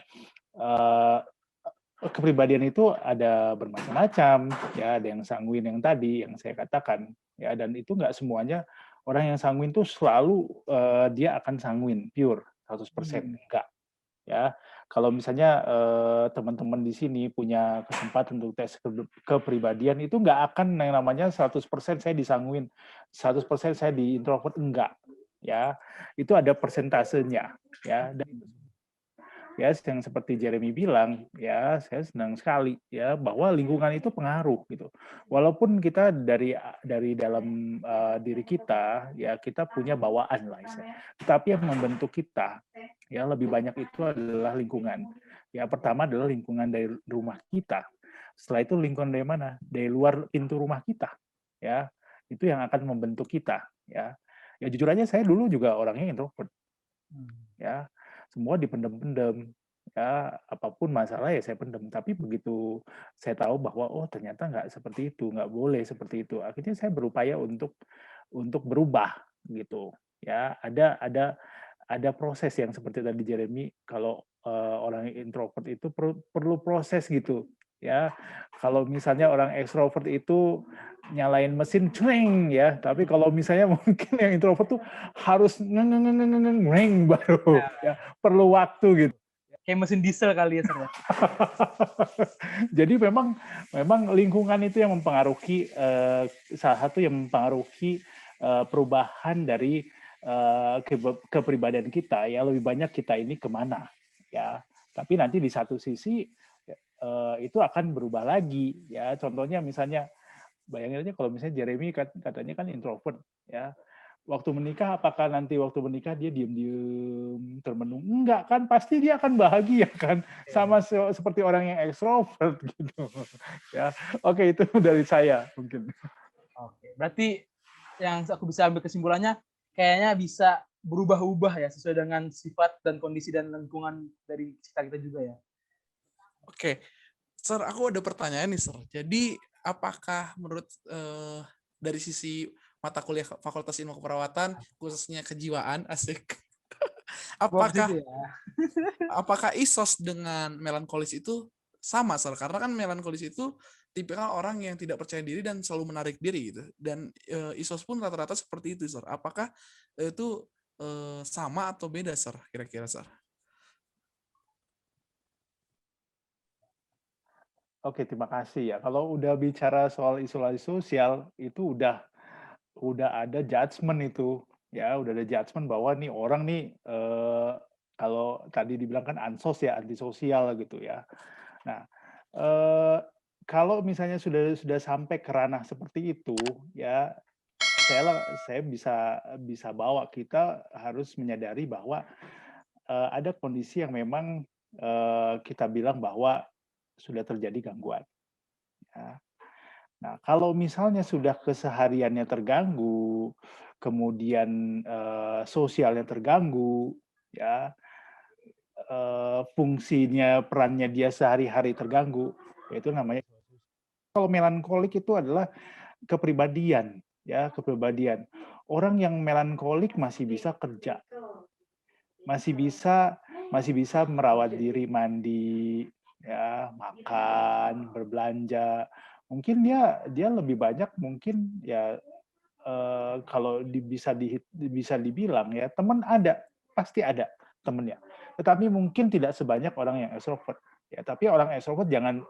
A: kepribadian itu ada bermacam-macam, ya, ada yang sanguin yang tadi yang saya katakan, ya, dan itu nggak semuanya orang yang sanguin tuh selalu dia akan sanguin pure 100%, enggak, ya. Kalau misalnya teman-teman di sini punya kesempatan untuk tes kepribadian, itu nggak akan yang namanya 100% saya disanguin, 100% saya di introvert, enggak, ya. Itu ada persentasenya, ya. Dan ya, yang seperti Jeremy bilang, ya saya senang sekali ya bahwa lingkungan itu pengaruh gitu. Walaupun kita dari dalam diri kita ya kita punya bawaan lah, tetapi yang membentuk kita ya lebih banyak itu adalah lingkungan. Ya, pertama adalah lingkungan dari rumah kita. Setelah itu lingkungan dari mana? Dari luar pintu rumah kita. Ya, itu yang akan membentuk kita. Ya, ya jujur aja saya dulu juga orangnya introvert. Ya, semua dipendem-pendem, ya apapun masalah ya saya pendem. Tapi begitu saya tahu bahwa oh ternyata nggak seperti itu, nggak boleh seperti itu, akhirnya saya berupaya untuk berubah gitu. Ya, ada proses yang seperti tadi Jeremy, kalau orang introvert itu perlu proses gitu. Ya, kalau misalnya orang ekstrovert itu nyalain mesin ceng ya, tapi kalau misalnya mungkin yang introvert tuh harus ngeng baru ya, perlu waktu gitu.
D: Kayak mesin diesel kali ya Sir.
A: Jadi memang lingkungan itu yang mempengaruhi, salah satu yang mempengaruhi perubahan dari kepribadian kita ya, lebih banyak kita ini kemana ya. Tapi nanti di satu sisi itu akan berubah lagi ya. Contohnya misalnya bayangin aja kalau misalnya Jeremy katanya kan introvert ya. Waktu menikah, apakah nanti waktu menikah dia diem-diem termenung? Enggak kan, pasti dia akan bahagia kan, sama seperti orang yang ekstrovert gitu. Ya, oke, itu dari saya mungkin.
D: Oke, berarti yang aku bisa ambil kesimpulannya kayaknya bisa berubah-ubah ya sesuai dengan sifat dan kondisi dan lingkungan dari sekitar kita juga ya.
C: Oke, Sir, aku ada pertanyaan nih, Sir. Jadi, apakah menurut dari sisi mata kuliah Fakultas Ilmu Keperawatan, khususnya kejiwaan, asik, apakah ISOS dengan melankolis itu sama, Sir? Karena kan melankolis itu tipikal orang yang tidak percaya diri dan selalu menarik diri gitu. Dan ISOS pun rata-rata seperti itu, Sir. Apakah itu sama atau beda, Sir? Kira-kira, Sir?
A: Oke, terima kasih ya. Kalau udah bicara soal isolasi sosial, itu udah ada judgement itu, ya udah ada judgement bahwa nih orang nih kalau tadi dibilang kan ansos ya, antisosial gitu ya. Nah, kalau misalnya sudah sampai ke ranah seperti itu, ya saya bisa bawa kita harus menyadari bahwa ada kondisi yang memang kita bilang bahwa sudah terjadi gangguan. Ya. Nah, kalau misalnya sudah kesehariannya terganggu, kemudian sosialnya terganggu, ya fungsinya, perannya dia sehari-hari terganggu, itu namanya. Kalau melankolik itu adalah kepribadian, ya kepribadian. Orang yang melankolik masih bisa kerja, masih bisa merawat diri, mandi, ya makan, berbelanja. Mungkin dia lebih banyak mungkin ya kalau bisa dibilang ya teman ada, pasti ada temennya. Tetapi mungkin tidak sebanyak orang yang extrovert. Ya, tapi orang extrovert jangan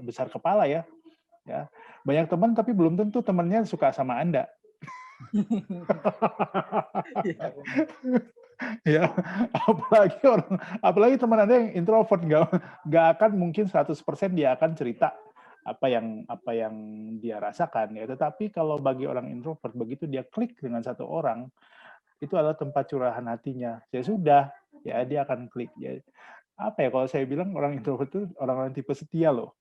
A: besar kepala ya. Ya, banyak teman tapi belum tentu temannya suka sama Anda. Ya, apalagi teman Anda yang introvert nggak akan mungkin 100% dia akan cerita apa yang dia rasakan ya. Tetapi kalau bagi orang introvert begitu dia klik dengan satu orang, itu adalah tempat curahan hatinya. Ya sudah, ya dia akan klik. Ya, apa ya kalau saya bilang orang introvert itu orang-orang tipe setia loh.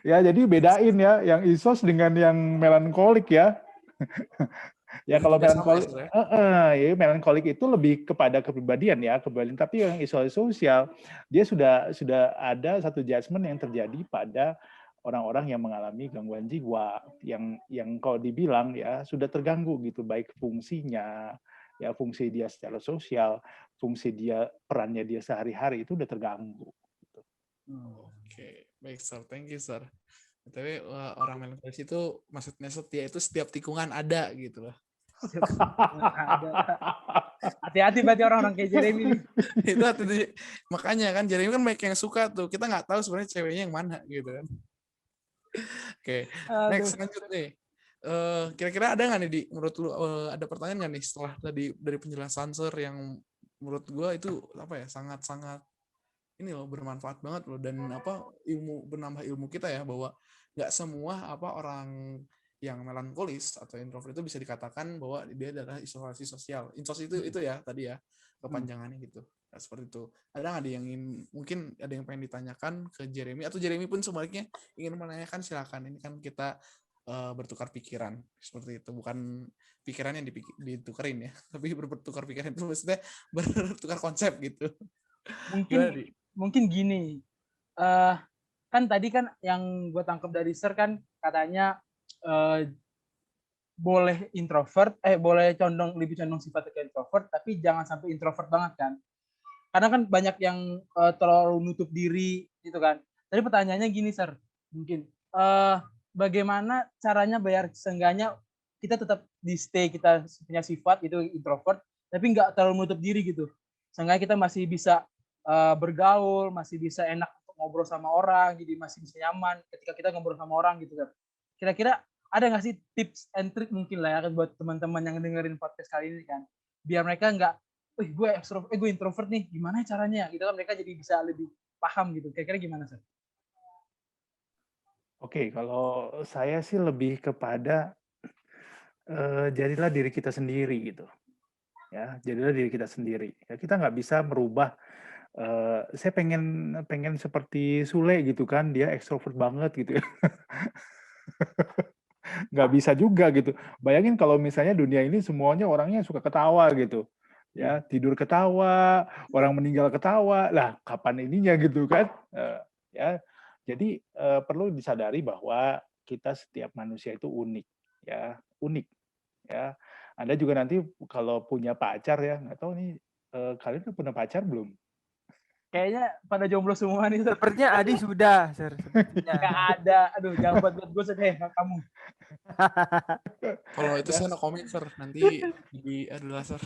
A: Ya, jadi bedain ya yang isos dengan yang melankolik ya. Ya kalau melankolik, ya melankolik itu lebih kepada kepribadian ya, kepribadian. Tapi yang isolasi sosial, dia sudah ada satu judgement yang terjadi pada orang-orang yang mengalami gangguan jiwa, yang kalau dibilang ya sudah terganggu gitu, baik fungsinya, ya fungsi dia secara sosial, fungsi dia perannya dia sehari-hari itu udah terganggu. Gitu.
C: Oke, baik sir, thank you sir. Tapi orang melankolis itu maksudnya setia itu setiap tikungan ada gitu loh.
D: Hati-hati berarti orang-orang kayak Jeremy nih.
C: Itu makanya kan Jeremy kan banyak yang suka tuh. Kita nggak tahu sebenarnya ceweknya yang mana gitu kan. Oke, next lanjut nih. Kira-kira ada nggak nih di menurut lu ada pertanyaan nggak nih setelah tadi dari penjelasan Sir yang menurut gua itu apa ya sangat-sangat ini loh bermanfaat banget loh dan apa menambah ilmu kita ya bahwa nggak semua orang yang melankolis atau introvert itu bisa dikatakan bahwa dia adalah isolasi sosial. Isolasi itu ya tadi ya kepanjangannya gitu. Nah, seperti itu. Ada nggak yang mungkin ada yang pengen ditanyakan ke Jeremy atau Jeremy pun sebaliknya ingin menanyakan silakan. Ini kan kita bertukar pikiran seperti itu, bukan pikiran yang ditukerin ya, tapi bertukar pikiran itu maksudnya bertukar konsep gitu.
D: Mungkin gini, kan tadi kan yang gue tangkap dari Sir kan katanya boleh introvert, boleh lebih condong sifatnya ke introvert, tapi jangan sampai introvert banget kan. Karena kan banyak yang terlalu nutup diri gitu kan. Tadi pertanyaannya gini Sir, mungkin bagaimana caranya biar seenggaknya kita tetap di stay kita punya sifat itu introvert, tapi nggak terlalu menutup diri gitu. Seenggaknya kita masih bisa bergaul, masih bisa enak ngobrol sama orang, jadi masih bisa nyaman ketika kita ngobrol sama orang gitu kan. Kira-kira ada nggak sih tips and trick mungkin lah ya buat teman-teman yang dengerin podcast kali ini kan, biar mereka nggak, gue introvert nih, gimana caranya? Gitu kan mereka jadi bisa lebih paham gitu. Kira-kira gimana sih?
A: Oke, kalau saya sih lebih kepada jadilah diri kita sendiri gitu. Ya, jadilah diri kita sendiri. Ya, kita nggak bisa merubah. Saya pengen seperti Sule gitu kan, dia ekstrovert banget gitu ya. Nggak bisa juga gitu. Bayangin kalau misalnya dunia ini semuanya orangnya suka ketawa gitu. Ya, tidur ketawa, orang meninggal ketawa. Lah, kapan ininya gitu kan? Ya, jadi perlu disadari bahwa kita setiap manusia itu unik, ya, unik. Ya, Anda juga nanti kalau punya pacar ya, nggak tahu nih kalian udah punya pacar belum?
D: Kayaknya pada jomblo semua nih.
B: Sepertinya Adi sudah, Sir.
D: Nggak ada. Aduh, jangan buat gue sedih kamu.
C: Kalau itu saya no comment, Sir. Nanti adalah Sir.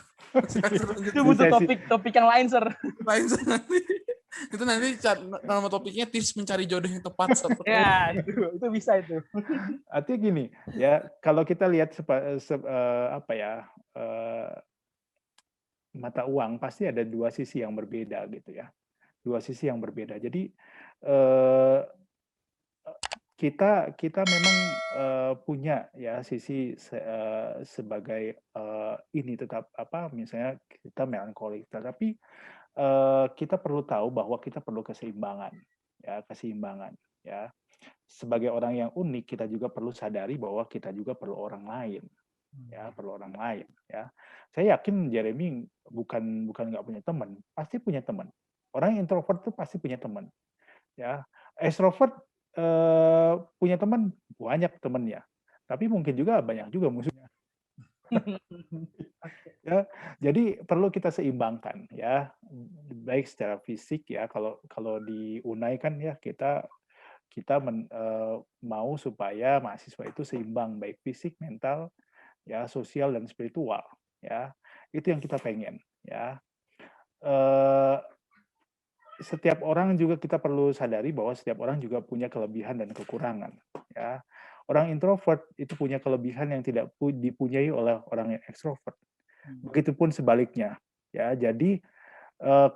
D: Itu butuh topik yang lain, Sir.
C: Lain Sir nanti. Itu nanti nama topiknya tips mencari jodoh yang tepat. Sir.
D: Ya, itu bisa itu.
A: Artinya gini, ya kalau kita lihat mata uang pasti ada dua sisi yang berbeda gitu ya. Dua sisi yang berbeda. Jadi kita memang punya ya sisi sebagai ini tetap misalnya kita melankolik, tetapi kita perlu tahu bahwa kita perlu keseimbangan ya. Sebagai orang yang unik, kita juga perlu sadari bahwa kita juga perlu orang lain ya. Saya yakin Jeremy bukan nggak punya teman, pasti punya teman. Orang introvert tuh pasti punya teman ya. Extrovert punya teman banyak temannya, tapi mungkin juga banyak juga musuhnya. Ya, jadi perlu kita seimbangkan ya, baik secara fisik ya. Kalau di Unai kan ya kita mau supaya mahasiswa itu seimbang baik fisik, mental, ya sosial dan spiritual ya. Itu yang kita pengen ya. Setiap orang juga kita perlu sadari bahwa setiap orang juga punya kelebihan dan kekurangan ya. Orang introvert itu punya kelebihan yang tidak dipunyai oleh orang yang ekstrovert. Begitupun sebaliknya ya. Jadi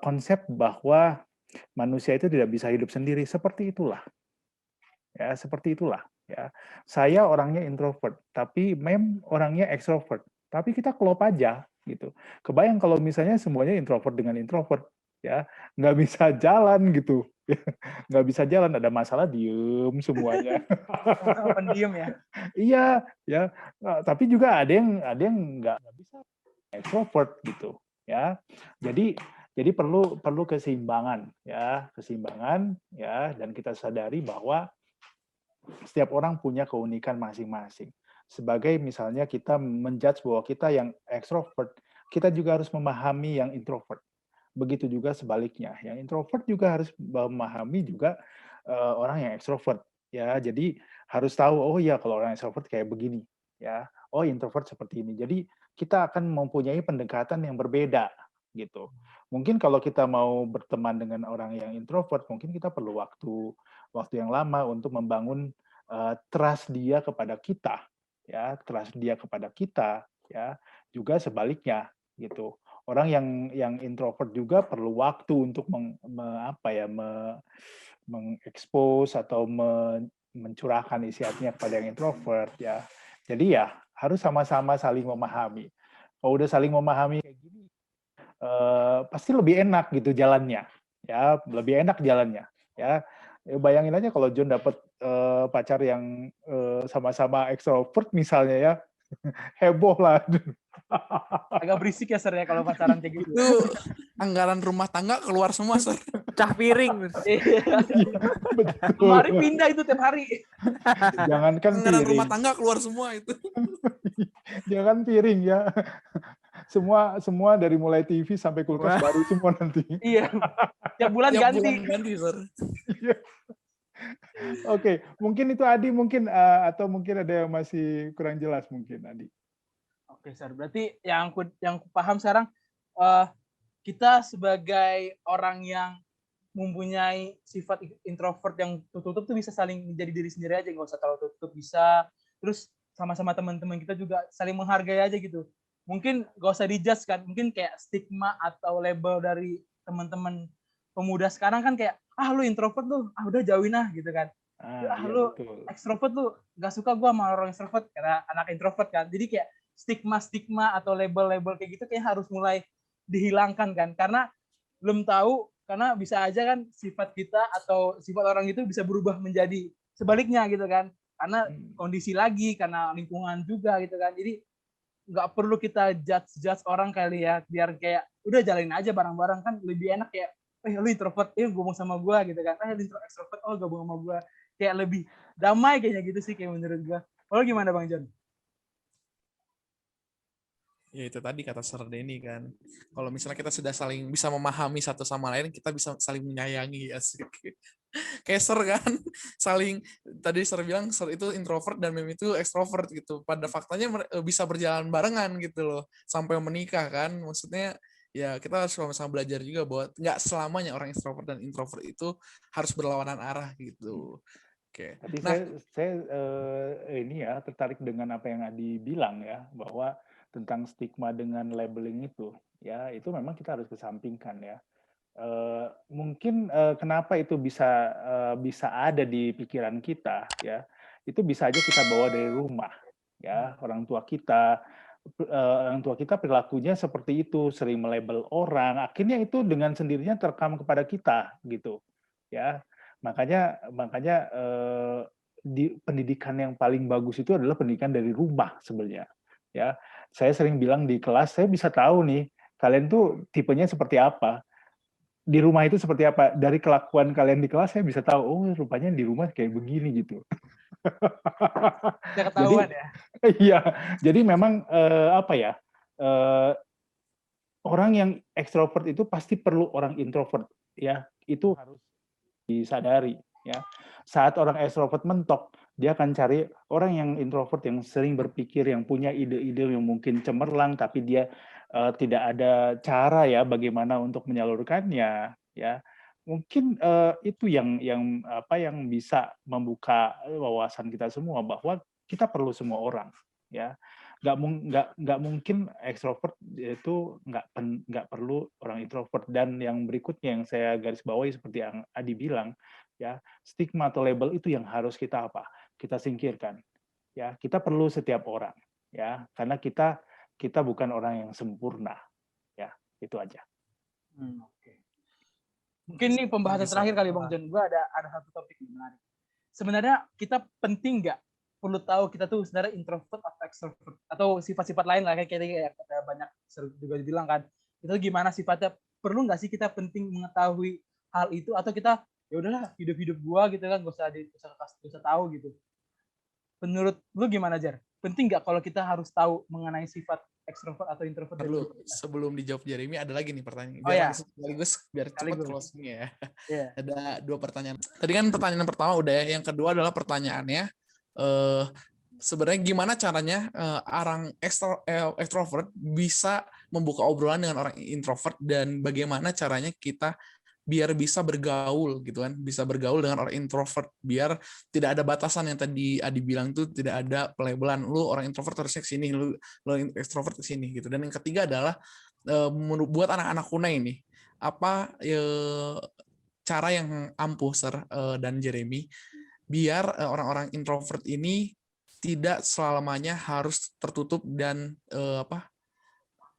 A: konsep bahwa manusia itu tidak bisa hidup sendiri seperti itulah. Ya, seperti itulah ya. Saya orangnya introvert, tapi orangnya ekstrovert. Tapi kita klop aja gitu. Kebayang kalau misalnya semuanya introvert dengan introvert ya, nggak bisa jalan gitu. Nggak bisa jalan, ada masalah diem semuanya.
D: Pendiam ya.
A: Iya, ya. Tapi juga ada yang nggak bisa ekstrovert gitu ya. Jadi perlu keseimbangan ya, dan kita sadari bahwa setiap orang punya keunikan masing-masing. Sebagai misalnya kita menjudge bahwa kita yang ekstrovert, kita juga harus memahami yang introvert. Begitu juga sebaliknya, yang introvert juga harus memahami juga orang yang ekstrovert. Ya, jadi harus tahu, oh ya kalau orang ekstrovert kayak begini, ya. Oh introvert seperti ini. Jadi kita akan mempunyai pendekatan yang berbeda, gitu. Mungkin kalau kita mau berteman dengan orang yang introvert, mungkin kita perlu waktu yang lama untuk membangun trust dia kepada kita, ya, trust dia kepada kita, ya. Juga sebaliknya, gitu. Orang yang introvert juga perlu waktu untuk mengekspos atau mencurahkan isi hatinya kepada yang introvert ya. Jadi ya harus sama-sama saling memahami. Kalau udah saling memahami kayak gini, pasti lebih enak gitu jalannya, ya lebih enak jalannya, ya. Bayangin aja kalau John dapat pacar yang sama-sama ekstrovert misalnya ya, heboh lah.
D: Agak berisik ya Sir ya kalau pacaran kayak gitu.
C: Itu anggaran rumah tangga keluar semua, Sir.
B: Pecah piring.
D: Iya.
A: Betul.
D: Lemari pindah itu tiap hari.
A: Jangankan
C: Anggaran
A: piring.
C: rumah tangga keluar semua itu.
A: Jangan piring ya. Semua dari mulai TV sampai kulkas baru semua nanti.
D: Iya. Tiap bulan
C: Tiap
D: ganti.
C: bulan ganti, Sir.
A: Oke, mungkin itu Adi mungkin atau mungkin ada yang masih kurang jelas mungkin Adi.
D: Oke, Sir. Berarti yang aku paham sekarang kita sebagai orang yang mempunyai sifat introvert yang tutup tuh bisa saling menjadi diri sendiri aja, nggak usah terlalu tutup, bisa. Terus sama-sama teman-teman kita juga saling menghargai aja gitu. Mungkin nggak usah dijudge kan, mungkin kayak stigma atau label dari teman-teman pemuda sekarang kan kayak, lu introvert lu, udah jauhin gitu kan.
A: Iya,
D: Lu
A: betul.
D: ekstrovert lu, nggak suka gue sama orang ekstrovert karena anak introvert kan. Jadi kayak stigma atau label-label kayak gitu kayak harus mulai dihilangkan kan, karena belum tahu, karena bisa aja kan sifat kita atau sifat orang itu bisa berubah menjadi sebaliknya gitu kan, karena kondisi lagi, karena lingkungan juga gitu kan. Jadi nggak perlu kita judge orang kali ya, biar kayak udah jalanin aja bareng-bareng kan lebih enak. Kayak lu introvert, gabung sama gua gitu kan, lu extrovert, gabung sama gua, kayak lebih damai kayaknya gitu sih kayak menurut gua. Lo gimana Bang John?
C: Ya itu tadi kata Sir Denny kan. Kalau misalnya kita sudah saling bisa memahami satu sama lain, kita bisa saling menyayangi, asik. Kayak Sir kan, saling, tadi Sir bilang Sir itu introvert dan Mem itu extrovert gitu. Pada faktanya bisa berjalan barengan gitu loh, sampai menikah kan. Maksudnya ya kita harus sama-sama belajar juga bahwa nggak selamanya orang extrovert dan introvert itu harus berlawanan arah gitu. Oke.
A: Tapi
C: Nah,
A: saya ini ya tertarik dengan apa yang Adi bilang ya, bahwa tentang stigma dengan labeling itu, ya itu memang kita harus kesampingkan ya. Mungkin kenapa itu bisa ada di pikiran kita, ya, itu bisa aja kita bawa dari rumah, ya. Orang tua kita perilakunya seperti itu, sering melabel orang, akhirnya itu dengan sendirinya terekam kepada kita, gitu, ya. Makanya di pendidikan yang paling bagus itu adalah pendidikan dari rumah sebenarnya, ya. Saya sering bilang di kelas, saya bisa tahu nih kalian tuh tipenya seperti apa. Di rumah itu seperti apa. Dari kelakuan kalian di kelas saya bisa tahu, oh rupanya di rumah kayak begini gitu.
D: Udah ketahuan ya.
A: Iya, jadi memang apa ya? Orang yang ekstrovert itu pasti perlu orang introvert, ya. Itu harus disadari, ya. Saat orang ekstrovert mentok, dia akan cari orang yang introvert yang sering berpikir, yang punya ide-ide yang mungkin cemerlang, tapi dia tidak ada cara ya bagaimana untuk menyalurkannya, ya. Mungkin itu yang bisa membuka wawasan kita semua bahwa kita perlu semua orang, ya. Nggak mungkin ekstrovert itu nggak perlu orang introvert. Dan yang berikutnya yang saya garis bawahi seperti yang Adi bilang, ya, stigma atau label itu yang harus kita kita singkirkan, ya. Kita perlu setiap orang, ya, karena kita bukan orang yang sempurna, ya. Itu aja.
D: Oke. Mungkin ini pembahasan terakhir kali Bang John. Gue ada satu topik yang menarik. Sebenarnya kita penting nggak perlu tahu kita tuh sebenarnya introvert atau extrovert atau sifat-sifat lain lah, kayak banyak juga dibilang kan, itu gimana sifatnya, perlu nggak sih kita penting mengetahui hal itu, atau kita ya udahlah hidup gua gitu kan, gak usah tahu gitu. Menurut lu gimana, Jar? Penting nggak kalau kita harus tahu mengenai sifat ekstrovert atau introvert?
C: Perlu, sebelum dijawab Jeremy ada lagi nih pertanyaan. Biar cepat closing-nya ya. Yeah. Ada 2 pertanyaan. Tadi kan pertanyaan pertama udah ya, yang kedua adalah pertanyaannya sebenarnya gimana caranya orang extrovert bisa membuka obrolan dengan orang introvert, dan bagaimana caranya kita biar bisa bergaul gitu kan, bisa bergaul dengan orang introvert, biar tidak ada batasan yang tadi Adi bilang tuh, tidak ada pelabelan lu orang introvert harusnya ke sini, lu extrovert ke sini gitu. Dan yang ketiga adalah buat anak-anak Unai ini apa cara yang ampuh Sir dan Jeremy biar orang-orang introvert ini tidak selamanya harus tertutup dan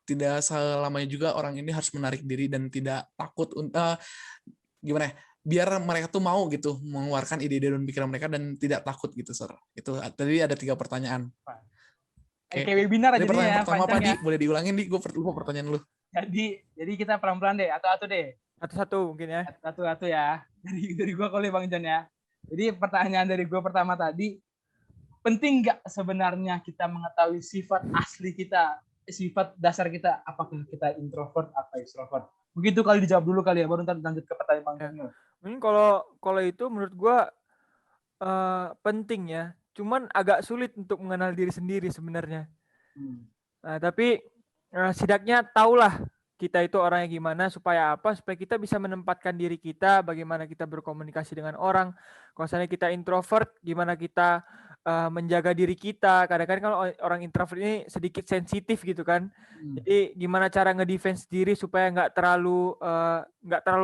C: tidak selamanya juga orang ini harus menarik diri dan tidak takut gimana ya, biar mereka tuh mau gitu mengeluarkan ide-ide dan pikiran mereka dan tidak takut gitu, Sir. Itu tadi ada 3 pertanyaan.
D: Kayak webinar aja nih ya.
C: Pertanyaan pertama apa, Di?
D: Ya.
C: Boleh diulangin, Di? Gue lupa pertanyaan lu.
D: Jadi kita pelan-pelan deh, atau deh.
B: Satu-satu mungkin ya.
D: Satu-satu ya. Dari gue kali Bang John ya. Jadi pertanyaan dari gue pertama tadi, penting nggak sebenarnya kita mengetahui sifat asli kita, sifat dasar kita, apakah kita introvert atau extrovert? Begitu kali dijawab dulu kali ya, baru ntar lanjut ke pertanyaan Bang John.
B: Mungkin kalau itu menurut gue penting ya, cuman agak sulit untuk mengenal diri sendiri sebenarnya. Nah, tapi setidaknya tahulah kita itu orangnya gimana, supaya kita bisa menempatkan diri kita, bagaimana kita berkomunikasi dengan orang. Kalau misalnya kita introvert, gimana kita menjaga diri kita. Kadang-kadang kalau orang introvert ini sedikit sensitif gitu kan. Jadi gimana cara ngedefense diri supaya nggak terlalu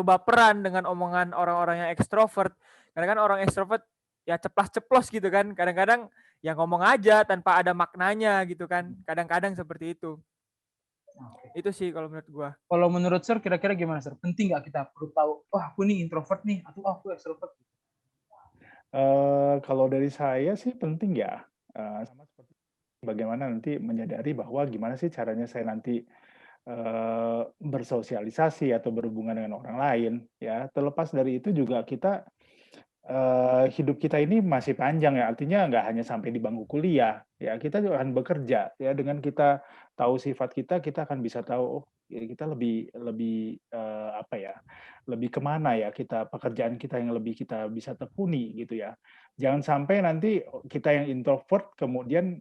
B: baperan dengan omongan orang-orang yang ekstrovert. Kadang-kadang orang ekstrovert ya ceplas-ceplos gitu kan. Kadang-kadang ya ngomong aja tanpa ada maknanya gitu kan. Kadang-kadang seperti itu. Itu sih kalau menurut gua.
D: Kalau menurut Sir, kira-kira gimana, Sir? Penting nggak kita perlu tahu, aku nih introvert nih, atau aku extrovert?
A: Kalau dari saya sih penting ya. Sama seperti bagaimana nanti menyadari bahwa gimana sih caranya saya nanti bersosialisasi atau berhubungan dengan orang lain. Ya, terlepas dari itu juga kita hidup kita ini masih panjang ya, artinya nggak hanya sampai di bangku kuliah, ya kita juga akan bekerja, ya dengan kita tahu sifat kita akan bisa tahu, oh ya kita lebih lebih kemana ya pekerjaan kita yang lebih kita bisa tekuni gitu ya. Jangan sampai nanti kita yang introvert kemudian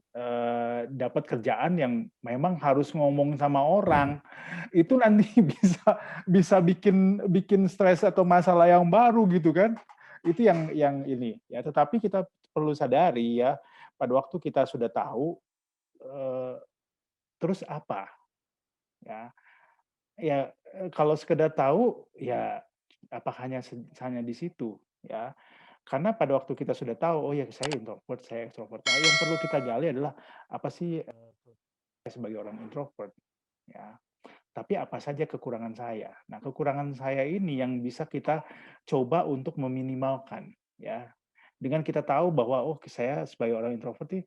A: dapat kerjaan yang memang harus ngomong sama orang, itu nanti bisa bikin stres atau masalah yang baru gitu kan. Itu yang ini ya, tetapi kita perlu sadari ya, pada waktu kita sudah tahu terus apa ya kalau sekedar tahu, ya apakah hanya di situ, ya. Karena pada waktu kita sudah tahu, oh ya saya introvert, saya extrovert. Nah, yang perlu kita gali adalah apa sih saya sebagai orang introvert, ya. Tapi apa saja kekurangan saya. Nah, kekurangan saya ini yang bisa kita coba untuk meminimalkan, ya. Dengan kita tahu bahwa, oh saya sebagai orang introvert nih,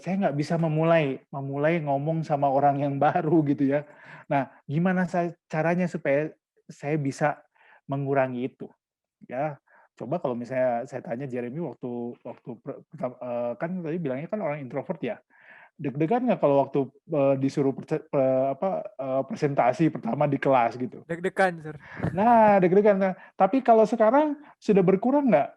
A: saya nggak bisa memulai ngomong sama orang yang baru gitu ya. Nah, gimana caranya supaya saya bisa mengurangi itu, ya. Coba kalau misalnya saya tanya Jeremy waktu waktu kan tadi bilangnya kan orang introvert ya. Deg-degan nggak kalau waktu, disuruh presentasi pertama di kelas gitu?
B: Deg-degan, Sir.
A: Nah, deg-degan. Nah, tapi kalau sekarang sudah berkurang nggak?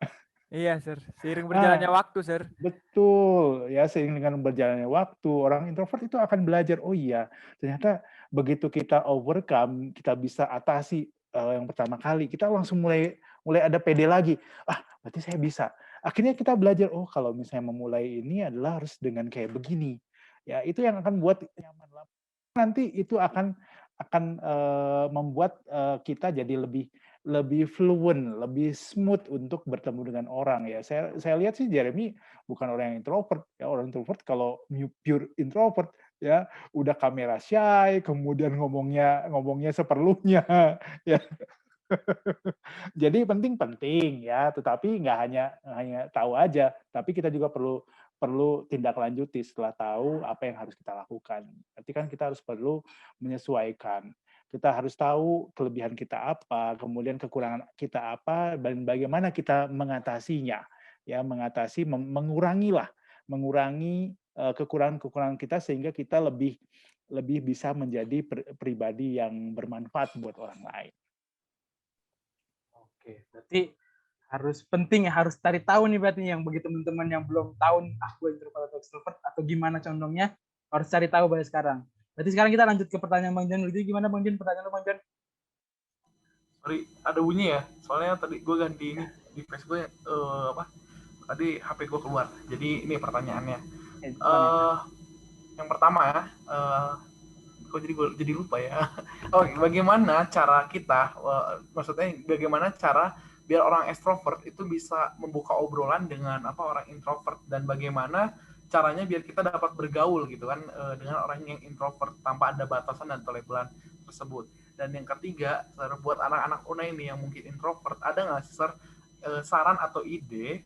B: Iya, Sir. Seiring berjalannya
A: Nah,
B: waktu, Sir.
A: betul, ya seiring dengan berjalannya waktu, orang introvert itu akan belajar, oh iya, ternyata begitu kita overcome, kita bisa atasi, yang pertama kali, kita langsung mulai mulai ada pede lagi, "Ah, berarti saya bisa." Akhirnya kita belajar, oh kalau misalnya memulai ini adalah harus dengan kayak begini. Ya, itu yang akan buat nyaman nanti itu akan membuat, kita jadi lebih lebih fluent, lebih smooth untuk bertemu dengan orang ya. Saya lihat sih Jeremy bukan orang yang introvert ya, orang introvert kalau pure introvert ya, udah kamera shy, kemudian ngomongnya ngomongnya seperlunya ya. Jadi penting-penting ya, tetapi nggak hanya hanya tahu aja, tapi kita juga perlu perlu tindak lanjuti setelah tahu apa yang harus kita lakukan. Berarti kan kita harus perlu menyesuaikan. Kita harus tahu kelebihan kita apa, kemudian kekurangan kita apa, dan bagaimana kita mengatasinya. Ya, mengurangilah, mengurangi kekurangan-kekurangan kita sehingga kita lebih lebih bisa menjadi pribadi yang bermanfaat buat orang lain.
D: Oke, berarti harus penting ya, harus cari tahu nih berarti yang bagi teman-teman yang belum tahu nih, gue introvert atau extrovert atau gimana condongnya, harus cari tahu pada sekarang. Berarti sekarang kita lanjut ke pertanyaan Bang Jon. Jadi gimana Bang Jon? Pertanyaan lo Bang Jon?
F: Sorry, ada bunyi ya. Soalnya tadi gue ganti ini di Facebook tadi HP gue keluar. Jadi ini pertanyaannya. Yang pertama ya, kok jadi lupa ya. Oh, bagaimana cara kita, maksudnya bagaimana cara biar orang extrovert itu bisa membuka obrolan dengan orang introvert, dan bagaimana caranya biar kita dapat bergaul gitu kan dengan orang yang introvert tanpa ada batasan dan labelan tersebut. Dan yang ketiga, buat anak-anak Unai ini yang mungkin introvert, ada nggak sih saran atau ide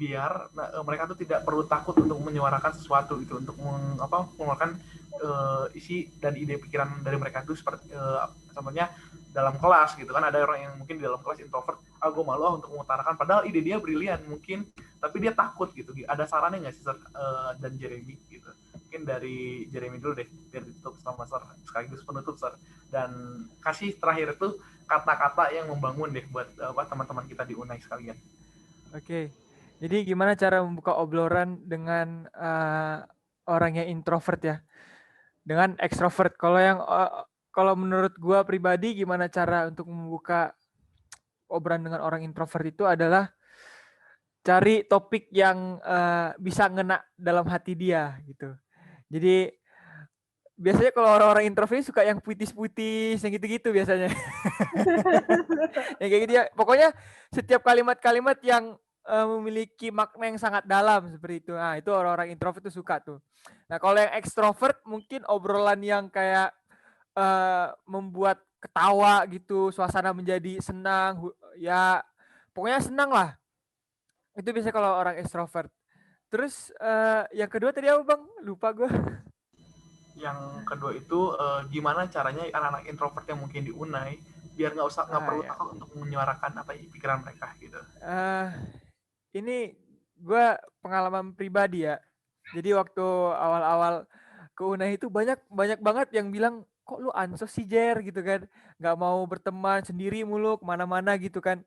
F: biar mereka tuh tidak perlu takut untuk menyuarakan sesuatu gitu, untuk mengeluarkan isi dan ide pikiran dari mereka itu, seperti contohnya dalam kelas gitu kan, ada orang yang mungkin di dalam kelas introvert, gue malu untuk mengutarakan, padahal ide dia brilian mungkin, tapi dia takut gitu. Ada sarannya nggak sih Sir dan Jeremy gitu? Mungkin dari Jeremy dulu deh, biar ditutup sama Sir, sekaligus penutup Sir, dan kasih terakhir itu kata-kata yang membangun deh buat teman-teman kita di Unai sekalian.
B: Oke, jadi gimana cara membuka obrolan dengan orang yang introvert ya, dengan extrovert. Kalau menurut gue pribadi, gimana cara untuk membuka obrolan dengan orang introvert itu adalah cari topik yang bisa ngena dalam hati dia gitu. Jadi biasanya kalau orang-orang introvert suka yang puitis-puitis, yang gitu-gitu biasanya. Yang kayak gitu ya. Pokoknya setiap kalimat-kalimat yang memiliki makna yang sangat dalam seperti itu. Nah, itu orang-orang introvert tuh suka tuh. Nah, kalau yang extrovert mungkin obrolan yang kayak membuat ketawa gitu, suasana menjadi senang, ya pokoknya senang lah. Itu biasanya kalau orang extrovert. Terus yang kedua tadi apa Bang? Lupa gue.
F: Yang kedua itu gimana caranya anak-anak introvert yang mungkin di Unai biar nggak perlu takut untuk menyuarakan pikiran mereka gitu.
B: Ini gue pengalaman pribadi ya. Jadi waktu awal-awal ke Unai itu banyak banget yang bilang, kok lu ansos sih Jer gitu kan, nggak mau berteman, sendiri mulu kemana-mana gitu kan.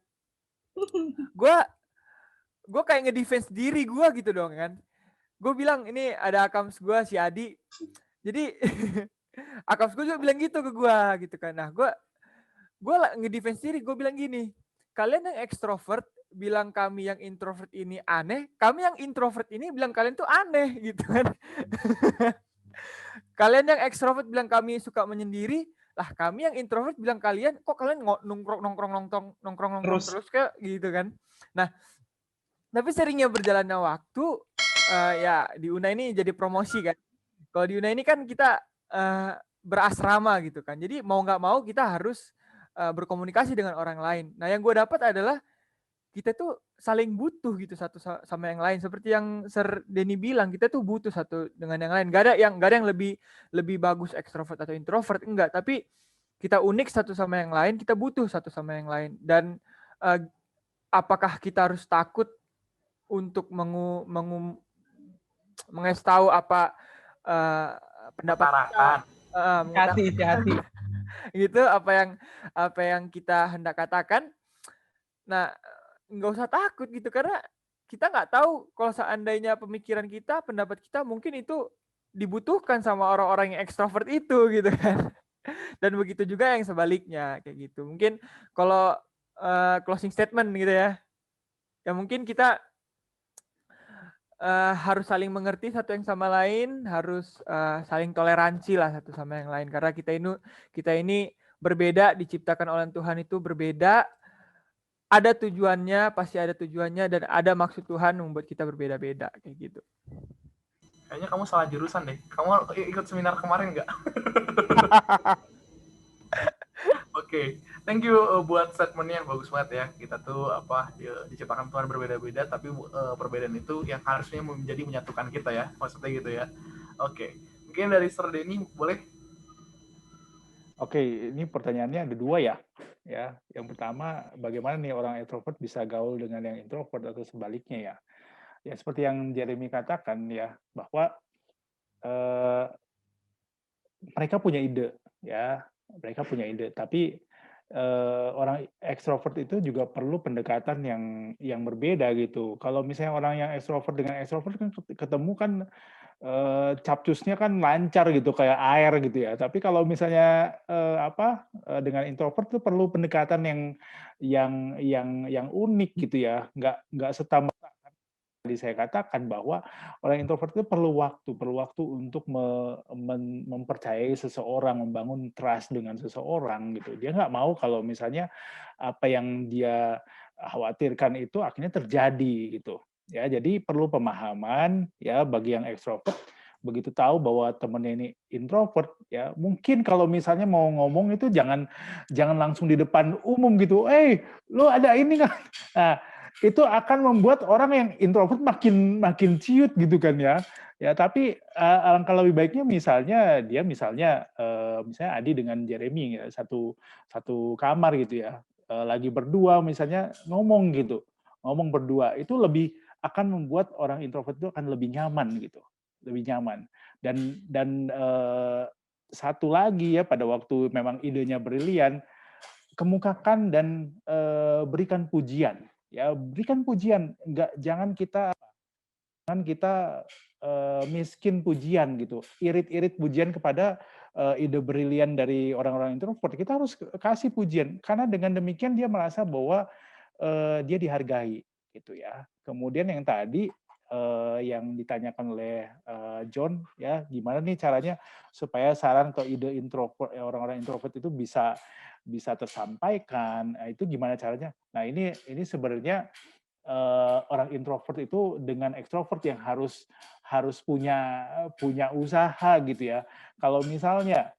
B: Gue kayak ngedefense diri gue gitu dong kan. Gue bilang ini ada akams gue si Adi, jadi akams gue juga bilang gitu ke gue gitu kan. Nah gue ngedefense diri, gue bilang gini, kalian yang ekstrovert bilang kami yang introvert ini aneh, kami yang introvert ini bilang kalian tuh aneh gitu kan. Kalian yang ekstrovert bilang kami suka menyendiri, lah kami yang introvert bilang kalian kok kalian nongkrong terus kayak gitu kan. Nah, tapi seringnya berjalannya waktu ya di UNA ini jadi promosi kan. Kalau di UNA ini kan kita berasrama gitu kan. Jadi mau nggak mau kita harus berkomunikasi dengan orang lain. Nah, yang gue dapat adalah kita tuh saling butuh gitu satu sama yang lain. Seperti yang Sir Denny bilang, kita tuh butuh satu dengan yang lain. Gak ada yang lebih bagus ekstrovert atau introvert, enggak. Tapi kita unik satu sama yang lain, kita butuh satu sama yang lain. Dan apakah kita harus takut untuk mengasih tahu apa pendapat kita?
D: Hati-hati.
B: Gitu apa yang kita hendak katakan. Nah, nggak usah takut gitu karena kita nggak tahu kalau seandainya pemikiran kita, pendapat kita mungkin itu dibutuhkan sama orang-orang yang ekstrovert itu gitu kan. Dan begitu juga yang sebaliknya kayak gitu. Mungkin kalau closing statement gitu ya mungkin kita harus saling mengerti satu yang sama lain, harus saling toleransi lah satu sama yang lain karena kita ini berbeda, diciptakan oleh Tuhan itu berbeda. Ada tujuannya, pasti ada tujuannya, dan ada maksud Tuhan membuat kita berbeda-beda, kayak gitu.
F: Kayaknya kamu salah jurusan deh. Kamu ikut seminar kemarin nggak? Oke. Thank you buat statementnya, bagus banget ya. Kita tuh diciptakan Tuhan berbeda-beda, tapi perbedaan itu yang harusnya menjadi menyatukan kita ya, maksudnya gitu ya. Oke. Mungkin dari Sir Denny boleh?
A: Oke, ini pertanyaannya ada dua ya. Yang pertama, bagaimana nih orang introvert bisa gaul dengan yang introvert atau sebaliknya ya? Ya seperti yang Jeremy katakan ya, bahwa mereka punya ide ya, tapi orang ekstrovert itu juga perlu pendekatan yang berbeda gitu. Kalau misalnya orang yang ekstrovert dengan ekstrovert kan ketemu kan capcusnya kan lancar gitu kayak air gitu ya. Tapi kalau misalnya dengan introvert itu perlu pendekatan yang unik gitu ya. Nggak serta-merta. Tadi saya katakan bahwa orang introvert itu perlu waktu untuk mempercayai seseorang, membangun trust dengan seseorang gitu. Dia nggak mau kalau misalnya apa yang dia khawatirkan itu akhirnya terjadi gitu. Ya, jadi perlu pemahaman ya bagi yang ekstrovert, begitu tahu bahwa temennya ini introvert ya, mungkin kalau misalnya mau ngomong itu jangan langsung di depan umum gitu. Lo ada ini kan? Nah, itu akan membuat orang yang introvert makin ciut gitu kan ya. Ya, tapi alangkah lebih baiknya misalnya Adi dengan Jeremy ya, satu kamar gitu ya. Lagi berdua misalnya ngomong berdua itu lebih akan membuat orang introvert itu akan lebih nyaman gitu, lebih nyaman. Dan satu lagi ya, pada waktu memang idenya brilian, kemukakan dan berikan pujian. Ya, berikan pujian. Jangan kita miskin pujian gitu, irit pujian kepada ide brilian dari orang-orang introvert. Kita harus kasih pujian karena dengan demikian dia merasa bahwa dia dihargai gitu ya. Kemudian yang tadi yang ditanyakan oleh John ya, gimana nih caranya supaya saran atau ide introvert orang-orang introvert itu bisa tersampaikan. Nah, itu gimana caranya? Nah, ini sebenarnya orang introvert itu dengan ekstrovert yang harus punya usaha gitu ya. Kalau misalnya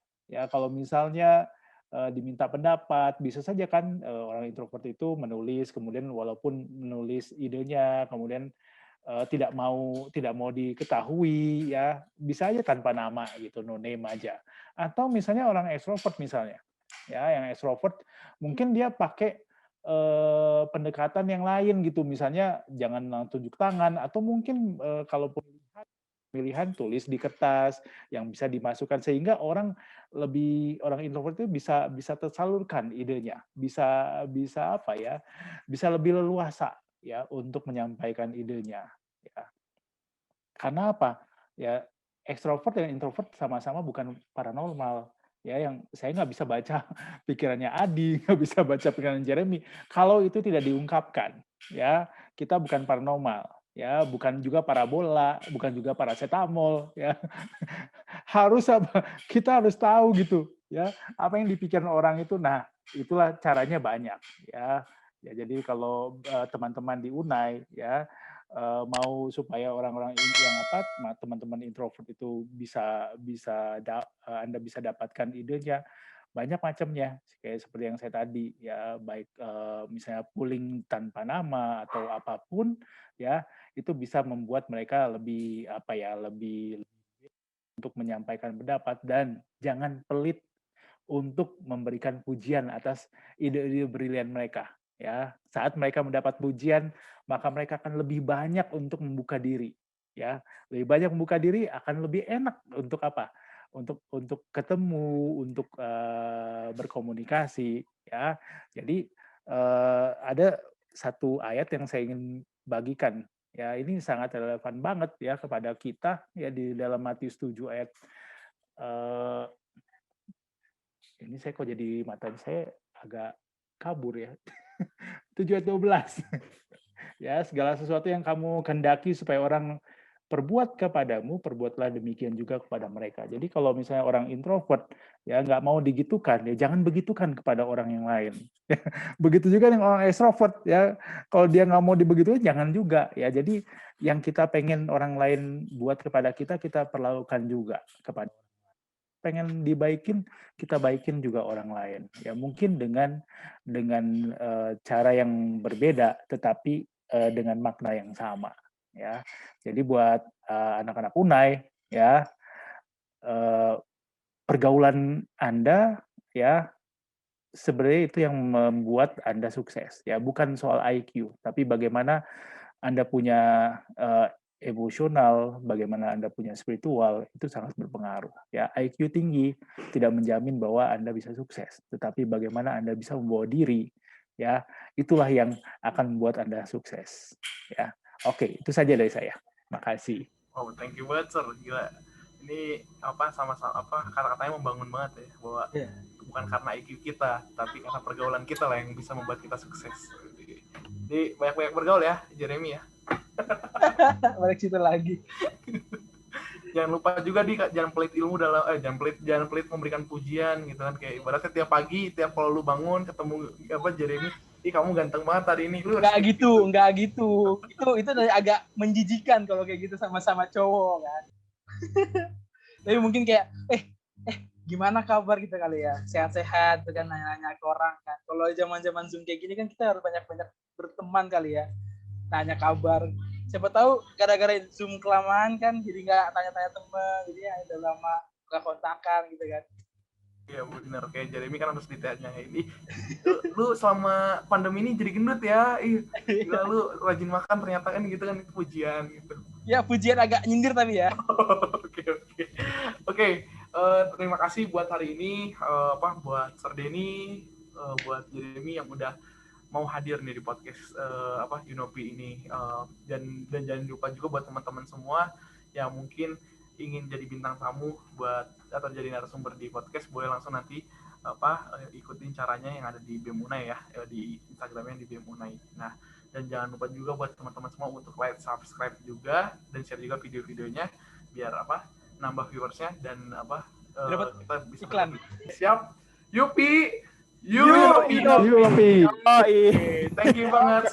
A: diminta pendapat, bisa saja kan orang introvert itu menulis, kemudian walaupun menulis idenya, kemudian tidak mau diketahui ya, bisa aja tanpa nama gitu, no name aja. Atau misalnya orang ekstrovert misalnya, ya yang ekstrovert mungkin dia pakai pendekatan yang lain gitu, misalnya jangan tunjuk tangan, atau mungkin kalau pilihan tulis di kertas yang bisa dimasukkan sehingga orang introvert itu bisa tersalurkan idenya, bisa lebih leluasa ya untuk menyampaikan idenya ya. Karena apa? Ya, ekstrovert dan introvert sama-sama bukan paranormal. Ya, yang saya nggak bisa baca pikirannya Adi, nggak bisa baca pikiran Jeremy. Kalau itu tidak diungkapkan, ya kita bukan paranormal, ya bukan juga parabola, bukan juga paracetamol, ya kita harus tahu gitu, Ya, apa yang dipikirkan orang itu, nah itulah caranya banyak ya. Ya jadi kalau teman-teman di Unai ya mau supaya orang-orang yang teman-teman introvert itu Anda bisa dapatkan idenya banyak macamnya, kayak seperti yang saya tadi ya, baik misalnya pooling tanpa nama atau apapun ya, itu bisa membuat mereka lebih lebih untuk menyampaikan pendapat, dan jangan pelit untuk memberikan pujian atas ide-ide brilian mereka. Ya, saat mereka mendapat pujian, maka mereka akan lebih banyak untuk membuka diri. Ya, lebih banyak membuka diri akan lebih enak untuk apa? Untuk ketemu, untuk berkomunikasi. Ya, jadi ada satu ayat yang saya ingin bagikan. Ya, ini sangat relevan banget ya kepada kita ya di dalam Matius 7 ayat ini saya kok jadi matanya saya agak kabur ya. 7 ayat 12. Ya, segala sesuatu yang kamu kehendaki supaya orang perbuat kepadamu, perbuatlah demikian juga kepada mereka. Jadi kalau misalnya orang introvert ya nggak mau digitukan, ya jangan begitukan kepada orang yang lain. Begitu juga dengan orang extrovert ya, kalau dia nggak mau dibegituin jangan juga ya. Jadi yang kita pengen orang lain buat kepada kita, kita perlakukan juga kepada pengen dibaikin, kita baikin juga orang lain. Ya mungkin dengan cara yang berbeda, tetapi dengan makna yang sama. Ya, jadi buat anak-anak Unai, ya pergaulan Anda, ya sebenarnya itu yang membuat Anda sukses. Ya, bukan soal IQ, tapi bagaimana Anda punya emosional, bagaimana Anda punya spiritual, itu sangat berpengaruh. Ya, IQ tinggi tidak menjamin bahwa Anda bisa sukses, tetapi bagaimana Anda bisa membawa diri, ya, itulah yang akan membuat Anda sukses. Ya, oke, itu saja dari saya. Makasih.
F: Oh, thank you banget, Sir. Gila. Ini sama-sama kata-katanya membangun banget ya, bahwa bukan karena IQ kita, tapi karena pergaulan kita lah yang bisa membuat kita sukses. Jadi banyak-banyak bergaul ya, Jeremy ya.
D: Balik situ lagi.
F: Jangan lupa juga jangan pelit ilmu dalam jangan pelit memberikan pujian gitu kan, kayak ibaratnya tiap pagi kalau lu bangun ketemu Jeremy, kamu ganteng banget hari ini, lu
D: nggak gitu. Itu agak menjijikan kalau kayak gitu sama-sama cowok kan. Tapi mungkin kayak gimana kabar kita kali ya, sehat-sehat tuh kan, nanya-nanya ke orang kan. Kalau zaman-zaman Zoom kayak gini kan kita harus banyak-banyak berteman kali ya, nanya kabar. Siapa tahu gara-gara Zoom kelamaan kan jadi nggak tanya-tanya teman, jadi ya udah lama nggak kontakan gitu kan.
F: Iya benar, kayak Jeremy kan harus ditanya ini. Lu selama pandemi ini jadi gendut ya, gila lu rajin makan ternyata kan gitu kan, itu pujian gitu.
D: Ya pujian agak nyindir tapi ya.
F: Oke. Terima kasih buat hari ini, buat Sir Denny, buat Jeremy yang udah mau hadir nih di podcast Unopi ini, dan jangan lupa juga buat teman-teman semua yang mungkin ingin jadi bintang tamu atau jadi narasumber di podcast, boleh langsung nanti ikutin caranya yang ada di BEM Unai ya, di Instagramnya di BEM Unai. Nah, dan jangan lupa juga buat teman-teman semua untuk like, subscribe juga, dan share juga video-videonya biar nambah viewersnya, dan kita bisa
D: iklan.
F: Siap, Yupi.
A: Yupi.
F: Thank you banget.